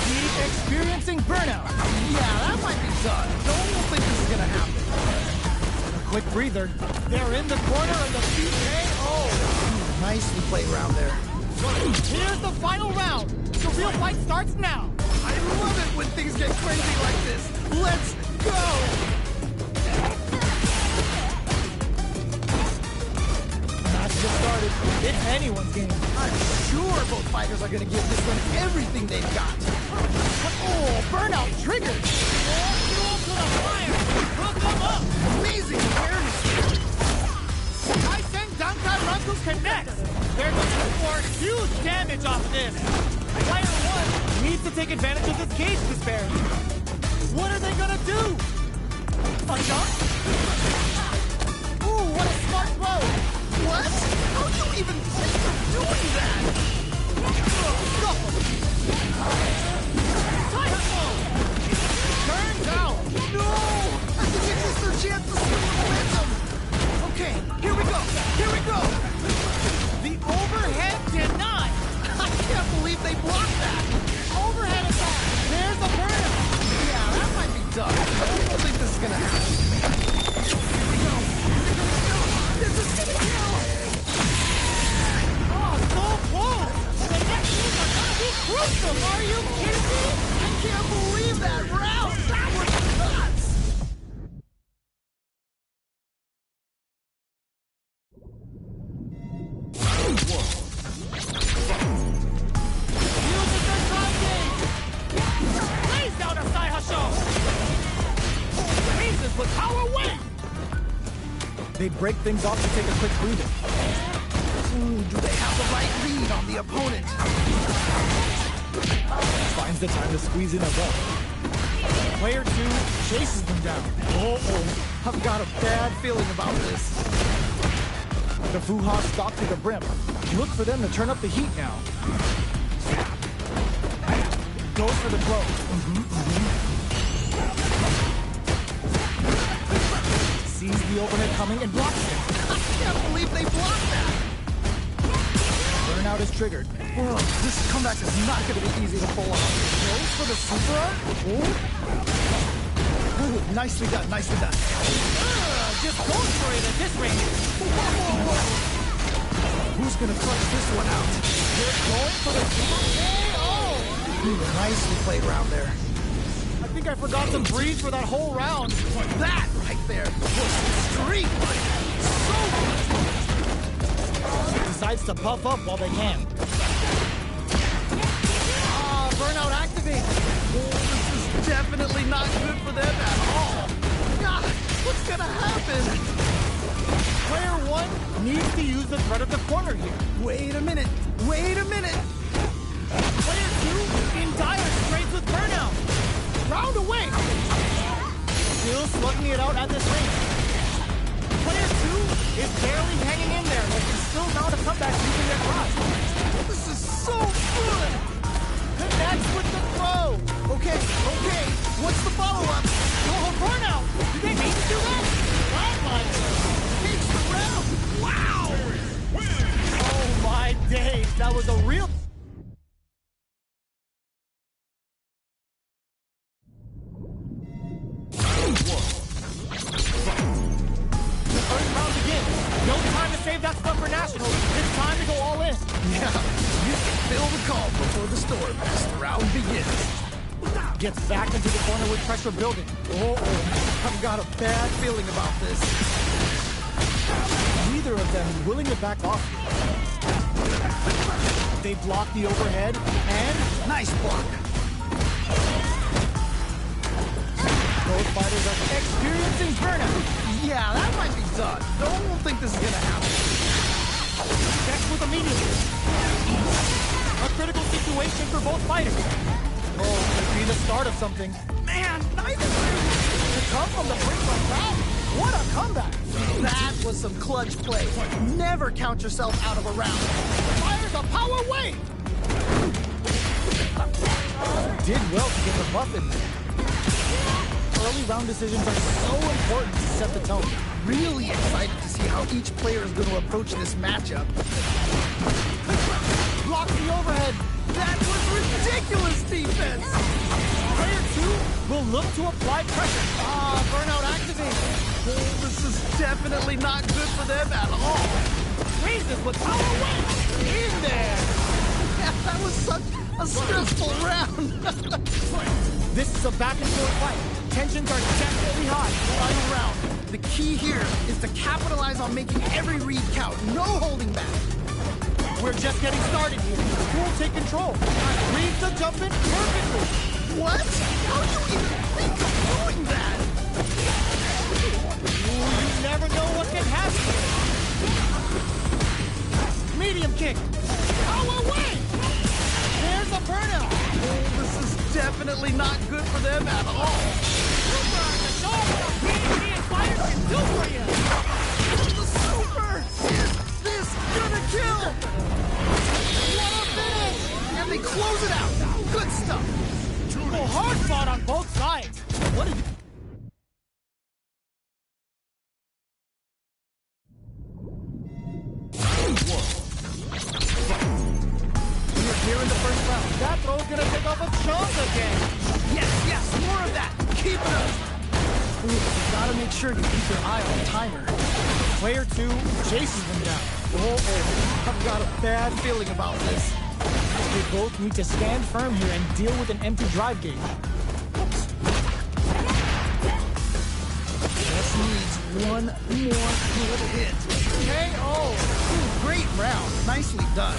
A: Keep experiencing burnout.
B: Yeah, that might be done. Don't think this is gonna happen.
A: A quick breather. They're in the corner and the TKO.
B: Nicely played round there.
A: Here's the final round. The real fight starts now.
B: I love it when things get crazy like this. Let's go!
A: Match just started. It's anyone's game.
B: I'm sure both fighters are gonna give this one everything they've got.
A: Oh, burnout triggered. Fuel to the fire. Hook them up.
B: Amazing awareness.
A: Kaisen Dankai Ranku connects. They're looking for huge damage off this. Player 1 needs to take advantage of this cage disparity. What are they gonna do? A jump? Ooh, what a smart throw.
B: What? How do you even think of doing that?
A: Turns out.
B: No! I think it is their chance to swing the momentum. Okay, here we go. Here we go.
A: The overhead denied.
B: I can't believe they blocked that.
A: Overhead attack. There's the burnout.
B: Yeah, that might be done. I don't think this is gonna happen. Here we go. This is gonna kill.
A: Oh, so close. The next moves are gonna be crucial. Are you kidding me?
B: I can't believe that round. That was nuts.
A: Uses their time gauge. Lays down a Sai Hasho. Raises with power weight. They break things off to take a quick breather.
B: Ooh, do they have the right lead on the opponent?
A: Finds the time to squeeze in a ball. Player 2 chases them down.
B: Oh, I've got a bad feeling about this.
A: The Fuha stock to the brim. Look for them to turn up the heat now. Goes for the throw. Sees the overhead coming and blocks it.
B: I can't believe they blocked that.
A: Burnout is triggered.
B: Oh, this comeback is not going to be easy to pull off.
A: Goes for the super art.
B: Ooh, nicely done, nicely done.
A: Just goes for it at this range.
B: Whoa, whoa, whoa. gonna clutch this one out?
A: They're going for the super KO!
B: Nicely played round there.
A: I think I forgot to breathe for that whole round.
B: That right there was street fight. So good.
A: Decides to puff up while they can. Burnout activated.
B: Oh, this is definitely not good for them at all. God, what's gonna happen?
A: Player 1 needs to use the threat of the corner here.
B: Wait a minute. Wait a minute.
A: Player 2 in dire straits with burnout.
B: Round away.
A: Still slugging it out at this range. Player 2 is barely hanging in there, but can still mount a comeback using their cross.
B: This is so good.
A: Connects with the throw.
B: Okay. What's the follow-up?
A: Oh, burnout. Did they mean to do that?
B: Takes the round. Wow.
A: Oh my days. That was a real... No time to save that stuff for Nationals. It's time to go all in.
B: Yeah, you can feel the call before the storm as the round begins.
A: Gets back into the corner with pressure building.
B: I've got a bad feeling about this.
A: Neither of them willing to back off. They block the overhead and...
B: Nice block.
A: Both fighters are experiencing burnout.
B: Yeah, that might be done. Don't think this is gonna happen.
A: Checks with immediately. A critical situation for both fighters. Could be the start of something.
B: Man, neither
A: To come from the brink of that, what a comeback!
B: That was some clutch play. Never count yourself out of a round.
A: Fires a power wave! Did well to get the buff in there. Early round decisions are so important to set the tone.
B: Really excited to see how each player is going to approach this matchup.
A: Block the overhead.
B: That was ridiculous defense.
A: Player 2 will look to apply pressure. Burnout activated.
B: Oh, this is definitely not good for them at all.
A: Raises with power wave. In there.
B: Yeah, that was such a stressful round.
A: This is a back-and-forth fight. Tensions are definitely high.
B: Final round. The key here is to capitalize on making every read count. No holding back.
A: We're just getting started here. Who will take control? Reads the jump in perfectly.
B: What? How do you even think of doing that?
A: Ooh, you never know what can happen. Medium kick. Power wave. There's a burnout.
B: Oh, this is definitely not good for them at all.
A: Super on the show. What a fighters can do for you.
B: The super! Is this gonna kill?
A: What a finish.
B: And they close it out. Good stuff.
A: Well, hard fought on both sides. What did you... Here in the first round. That throw's gonna take off a chunk again.
B: Yes, more of that. Keep it up. Ooh, you gotta make sure you keep your eye on the timer.
A: Player 2 chases them down.
B: I've got a bad feeling about this.
A: They both need to stand firm here and deal with an empty drive gauge.
B: Just needs one more good hit.
A: KO!
B: Ooh, great round. Nicely done.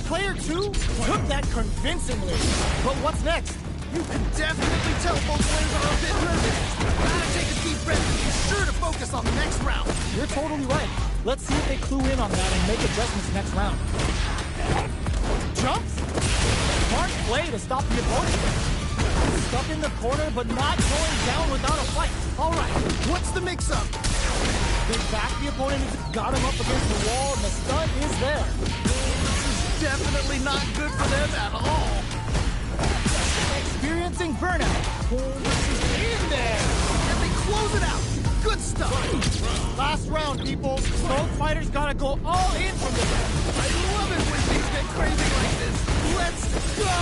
A: Player 2 took that convincingly. But what's next?
B: You can definitely tell both players are a bit nervous. Gotta take a deep breath and be sure to focus on the next round.
A: You're totally right. Let's see if they clue in on that and make adjustments next round. Jumps? Smart play to stop the opponent. Stuck in the corner, but not going down without a fight. All right.
B: What's the mix-up?
A: They back the opponent, got him up against the wall, and the stun is there.
B: This is definitely not good for them at all.
A: Experiencing burnout. This is in there.
B: And they close it out. Good stuff.
A: Last round, people. Both fighters gotta go all in from this.
B: I love it when things get crazy like this. Let's go.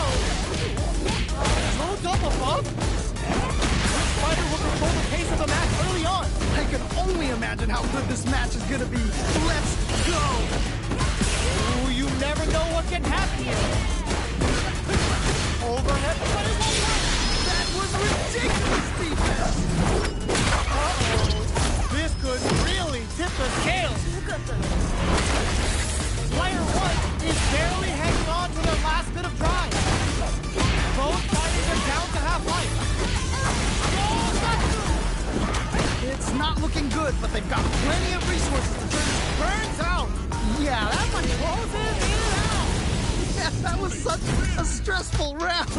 A: Loads up above. Which fighter will control the pace of the match early on?
B: I can only imagine how good this match is gonna be. Let's go. It's not looking good, but they've got plenty of resources to turn this. Burns out! Yeah, that one closes in and out! Yeah, that was such a stressful round!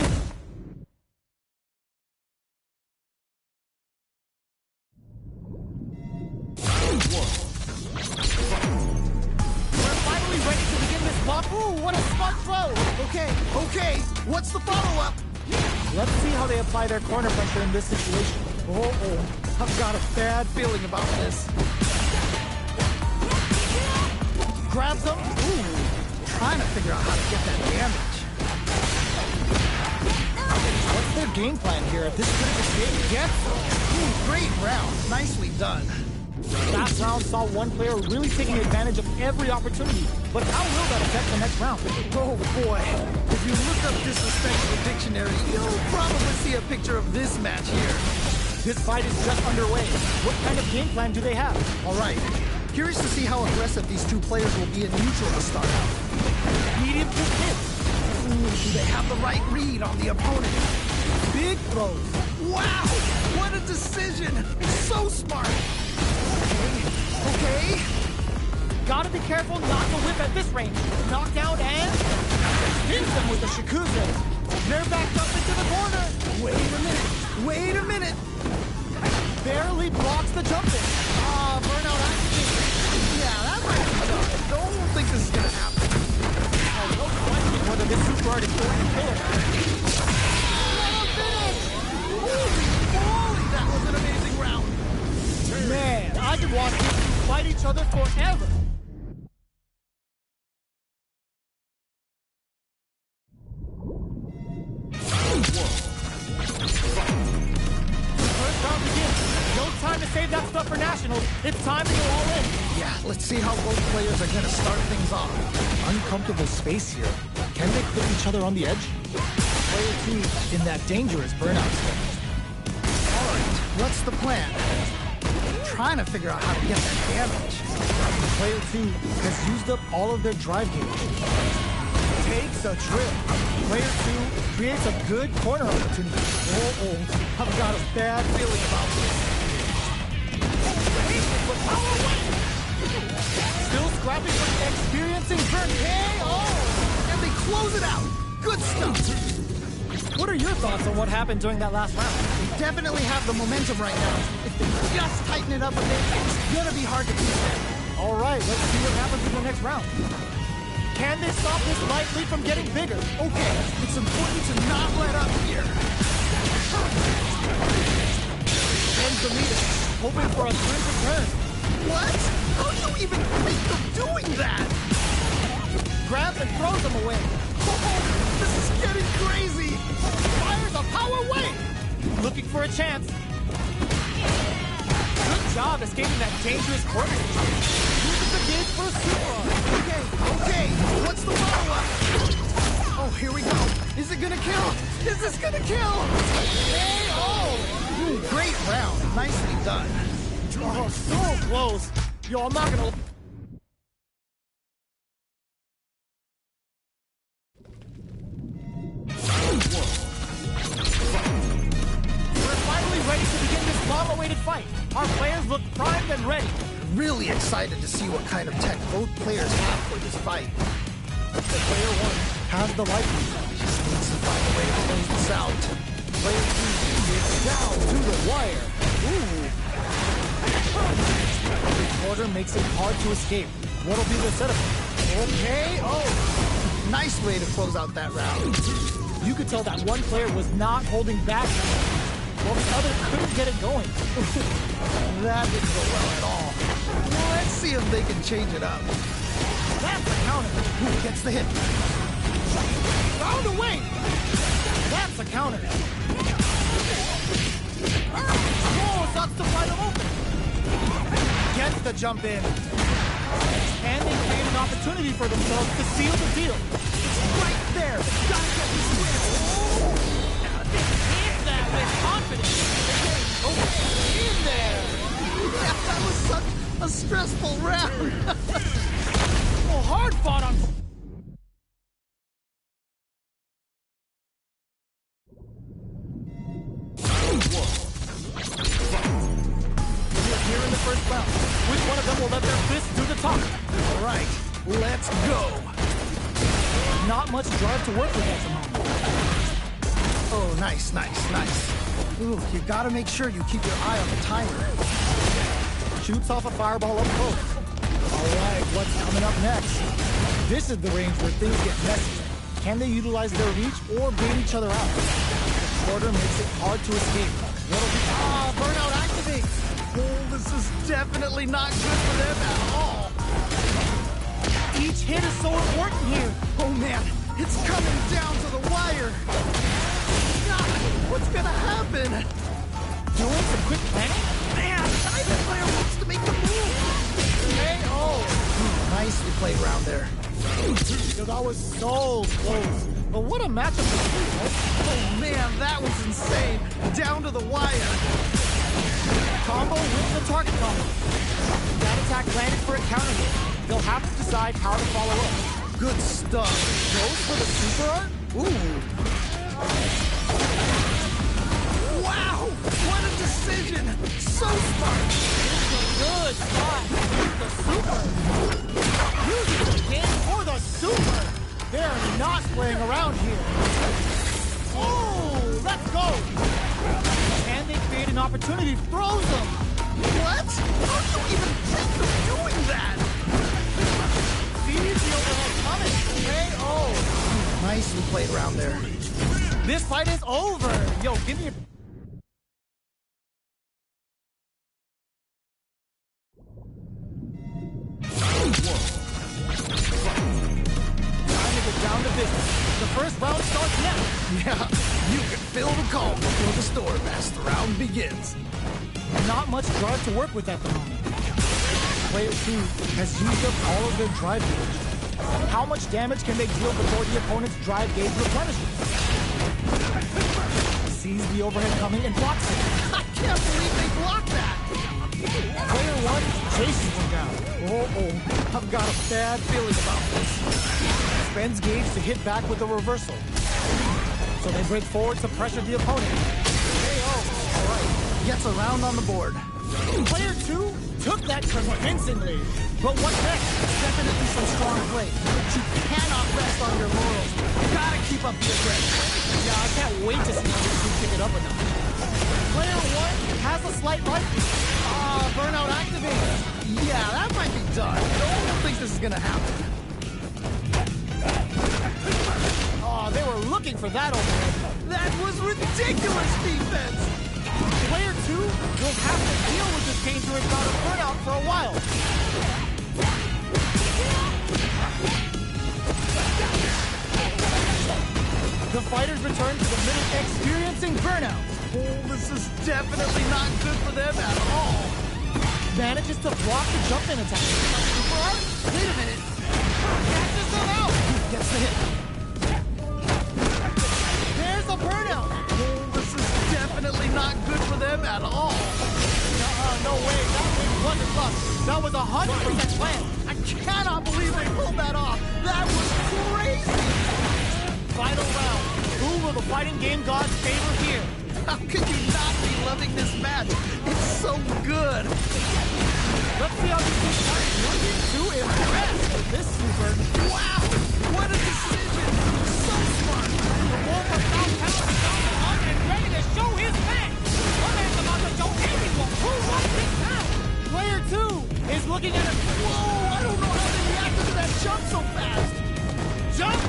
A: We're finally ready to begin this bump. Ooh, what a smart throw!
B: Okay, what's the follow-up?
A: Let's see how they apply their corner pressure in this situation.
B: Oh, I've got a bad feeling about this.
A: Grabs them.
B: Ooh, trying to figure out how to get that damage.
A: What's their game plan here at this critical stage?
B: Yes! Ooh, great round. Nicely done.
A: Last round saw one player really taking advantage of every opportunity, but how will that affect the next round?
B: Oh boy, if you look up disrespect in the dictionary, you'll probably see a picture of this match here.
A: This fight is just underway. What kind of game plan do they have?
B: All right, curious to see how aggressive these two players will be in neutral to start out.
A: Medium to hit.
B: Ooh, do they have the right read on the opponent?
A: Big throws.
B: Wow, what a decision! So smart! Okay.
A: Gotta be careful not to whip at this range. Knockdown and hits them with the shikuze. They're backed up into the corner.
B: Wait a minute!
A: Barely blocks the jump in. Burnout activated.
B: Yeah, that might be tough. Don't think this is gonna happen.
A: No question whether this super art is going to kill him.
B: Holy moly, that was an amazing round!
A: Man, I could watch these two fight each other forever. First round begins. No time to save that stuff for nationals. It's time to go all in.
B: Yeah, let's see how both players are gonna start things off.
A: Uncomfortable space here. Can they put each other on the edge? Player 2 in that dangerous burnout stage.
B: Alright, what's the plan? Trying to figure out how to get that damage.
A: Player 2 has used up all of their drive gauge. Takes a trip. Player 2 creates a good corner opportunity. Oh, I've got a bad feeling about this. Still scrapping for experiencing burn.
B: And they close it out. Good stuff.
A: What are your thoughts on what happened during that last round?
B: They definitely have the momentum right now. If they just tighten it up a bit, it's gonna be hard to keep them.
A: All right, let's see what happens in the next round. Can they stop this light lead from getting bigger?
B: Okay, it's important to not let up here.
A: Ends the leader, hoping for a sprint return.
B: What? How do you even think of doing that?
A: Grabs and throws them away.
B: Oh, this is getting crazy.
A: Fires a power wave. Looking for a chance. Good job escaping that dangerous corner. Uses the gauge for a super arm.
B: Okay, what's the follow-up? Oh, here we go. Is it gonna kill? Is this gonna kill? Ooh, great round. Nicely done.
A: Oh, so close. Yo, I'm not gonna... We're finally ready to begin this long-awaited fight. Our players look primed and ready.
B: Really excited to see what kind of tech both players have for this fight.
A: Player 1 has the light lead.
B: Just needs to find a way to close this out.
A: Player 2 is down to the wire. Ooh. The quarter makes it hard to escape. What'll be the setup?
B: Okay, nice way to close out that round.
A: You could tell that one player was not holding back, while the other couldn't get it going.
B: That didn't go well at all. Let's see if they can change it up.
A: That's a counter.
B: Who gets the hit?
A: Found a way. That's a counter. Oh, starts to fly them open. Gets the jump in. And they create an opportunity for themselves to seal the deal. It's right there. Gotta get this win. Now they hit that with confidence. Okay, in there.
B: Yeah, that was such a stressful round.
A: Oh, hard fought on...
B: Let's go!
A: Not much drive to work with at the moment.
B: Oh, nice. Ooh, you gotta make sure you keep your eye on the timer.
A: Shoots off a fireball up close. Alright, what's coming up next? This is the range where things get messy. Can they utilize their reach or bait each other out? The quarter makes it hard to escape.
B: Burnout activates! Oh, this is definitely not good for them at all.
A: Each hit is so important here.
B: Oh man, it's coming down to the wire. God, what's gonna happen?
A: Doing some quick planning?
B: Man, either player wants to make the move. Nicely played around there.
A: Yo, that was so close. But what a matchup for you, right?
B: Oh man, that was insane. Down to the wire.
A: Combo with the target combo. That attack landed for a counter hit. They'll have to decide how to follow up.
B: Good stuff.
A: Goes for the super art?
B: Ooh. Wow! What a decision! So smart!
A: Good spot. The super. Using the game for the super. They're not playing around here. Oh, let's go. And they create an opportunity, throws them.
B: What? How do you even think of doing that?
A: Sees the overhead coming. KO.
B: Nicely played around there.
A: This fight is over. Yo, give me a... Time to get down to business. The first round starts now.
B: Yeah, you can feel the call before the storm as the round begins.
A: Not much drive to work with at the moment. Player 2 has used up all of their drive gauge. How much damage can they deal before the opponent's drive gauge replenishes? Sees the overhead coming and blocks it.
B: I can't believe they blocked that!
A: Player 1 chases them down.
B: Uh-oh, I've got a bad feeling about this.
A: Spends gauge to hit back with a reversal. So they break forward to pressure the opponent. KO.
B: All right, gets a round on the board.
A: Player 2 took that convincingly. But what next?
B: Definitely some strong play. But you cannot rest on your laurels. You gotta keep up the aggression.
A: Yeah, I can't wait to see how these two pick it up enough. Player 1 has a slight right.
B: Burnout activates. Yeah, that might be done. I don't think this is gonna happen.
A: They were looking for that overhead.
B: That was ridiculous defense.
A: Player 2 will have to deal with this dangerous bout of burnout for a while. The fighters return to the middle experiencing burnout.
B: Oh, this is definitely not good for them at all.
A: Manages to block the jump-in attack.
B: What? Wait a minute.
A: Catches them out.
B: Gets the hit.
A: There's a burnout.
B: Oh, this is definitely not good for them at all.
A: No way. That wasn't luck. That was 100% planned.
B: I cannot believe they pulled that off. That was crazy.
A: Final round. Who will the fighting game gods favor here?
B: How could you not be loving this match? It's so good.
A: Let's see how these two fight. Looking to impress with this super.
B: Wow! What a decision! So smart!
A: The Wolf of South Town is on the hunt and ready to show his face. One man's about to show anyone who wants this town. Player 2 is looking at a...
B: Whoa! I don't know how they reacted to that jump so fast!
A: Jump!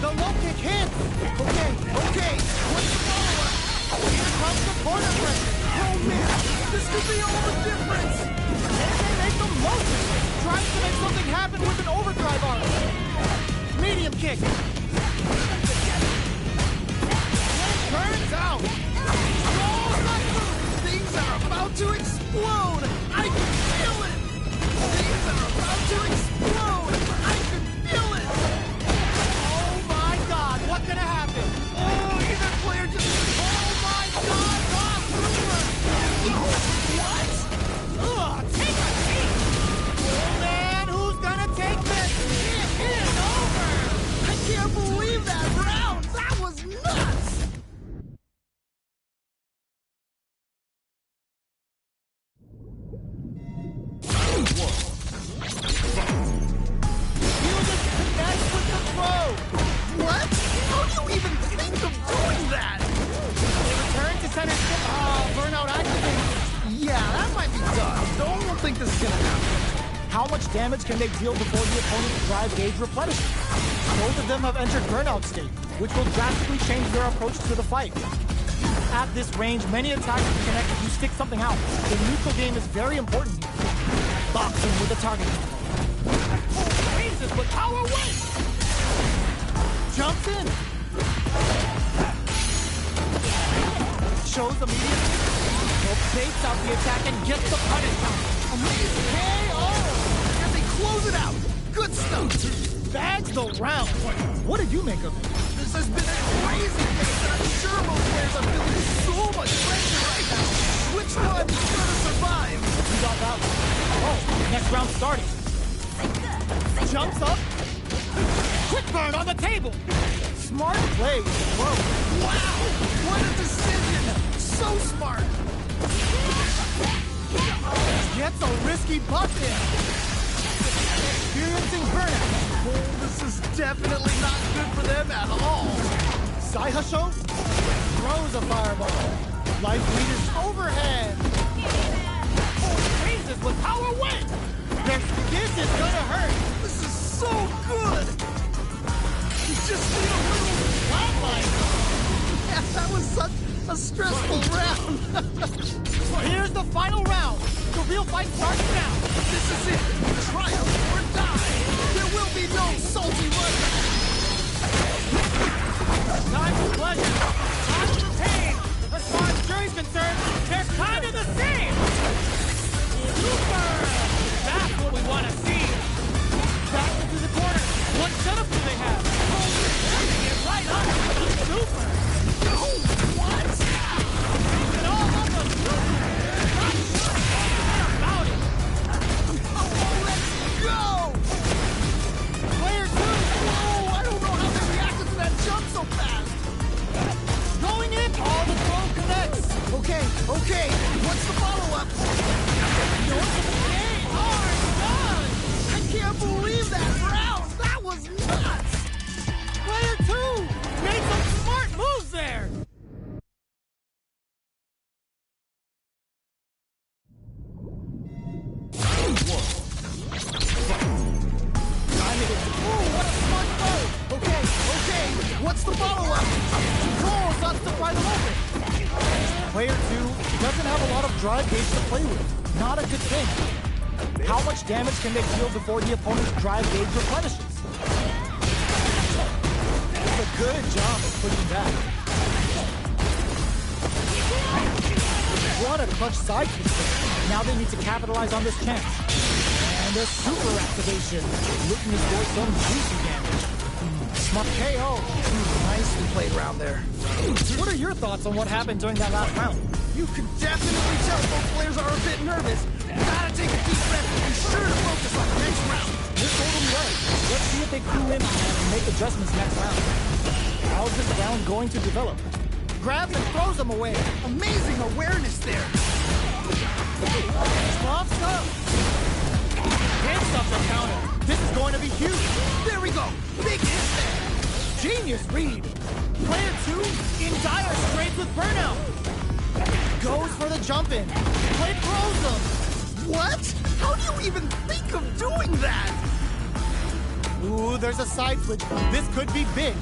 A: The low kick hits.
B: Okay. What's the follow-up?
A: Here comes the corner pressure.
B: Oh man! This could be all the difference!
A: And they make the most of it. Tries to make something happen with an overdrive arm. Medium kick. Turns out.
B: Things are about to explode! I can feel it! Things are about to explode! I can feel it!
A: Oh my God, what's gonna happen?
B: Oh, either player just...
A: Oh my God, Bob
B: What?
A: Ugh, take a seat! Oh man, who's gonna take this? It is over!
B: I can't believe that round! That was nuts! think this is gonna happen.
A: How much damage can they deal before the opponent's drive gauge replenishes? Both of them have entered burnout state, which will drastically change their approach to the fight. At this range, many attacks can connect if you stick something out. The neutral game is very important here. Box him with a target. Raises with power win! Jumps in. Shows immediately. Baits out the attack and gets the punish count.
B: Amazing. KO! And they close it out. Good stuff.
A: Bags the round. What did you make of it?
B: This has been a crazy game, and I'm sure most players are feeling so much pressure right now. Which one is gonna survive?
A: You got that one. Oh, next round starting. Jumps up. Quick burn on the table. Smart play. Whoa.
B: Wow! What a decision! So smart!
A: Gets a risky butt in. Experiencing burnout.
B: Oh, this is definitely not good for them at all.
A: Saihasho throws a fireball. Life leaders overhead. Raises with power win. This is gonna hurt.
B: This is so good! You just need a little spotlight. Yeah, that was such a stressful round.
A: Here's the final round. The real fight starts now.
B: This is it. Triumph or die. There will be no salty run.
A: Time for pleasure. Time for pain. As far as jury's concerned, they're kind of the same. Super. That's what we want to see. Back into the corner. What setup do they have? Putting it right under the super.
B: No, what?
A: And all on the super. Not sure about it.
B: Oh, let's go!
A: Player 2.
B: Whoa, I don't know how they reacted to that jump so fast.
A: Going in. All the throw connects.
B: Okay, what's the follow-up?
A: They are done.
B: I can't believe that round! That was nuts!
A: Player 2 made some smart moves there.
B: Oh, what a smart throw! Okay, what's the follow-up?
A: Cole starts to pry them open. Player 2 doesn't have a lot of drive gauge to play with. Not a good thing. How much damage can they deal before the opponent's drive gauge replenishes? It's a good job of pushing back. What a clutch side kick there. Now they need to capitalize on this chance. And a super activation. Looking to score some juicy damage. Smart KO.
B: Nicely played round there.
A: What are your thoughts on what happened during that last round?
B: You can definitely tell both players are a bit nervous. Gotta take a deep breath and be sure to focus on the next round.
A: You're totally right. Let's see if they clue in on that and make adjustments next round. How's this round going to develop? Grabs and throws them away.
B: Amazing awareness there.
A: Pops up. Hits up the counter. This is going to be huge.
B: There we go. Big hit there.
A: Genius read. Player 2 in dire straits with burnout. Goes for the jump in. Play throws them.
B: What? How do you even think of doing that?
A: Ooh, there's a side switch. This could be big.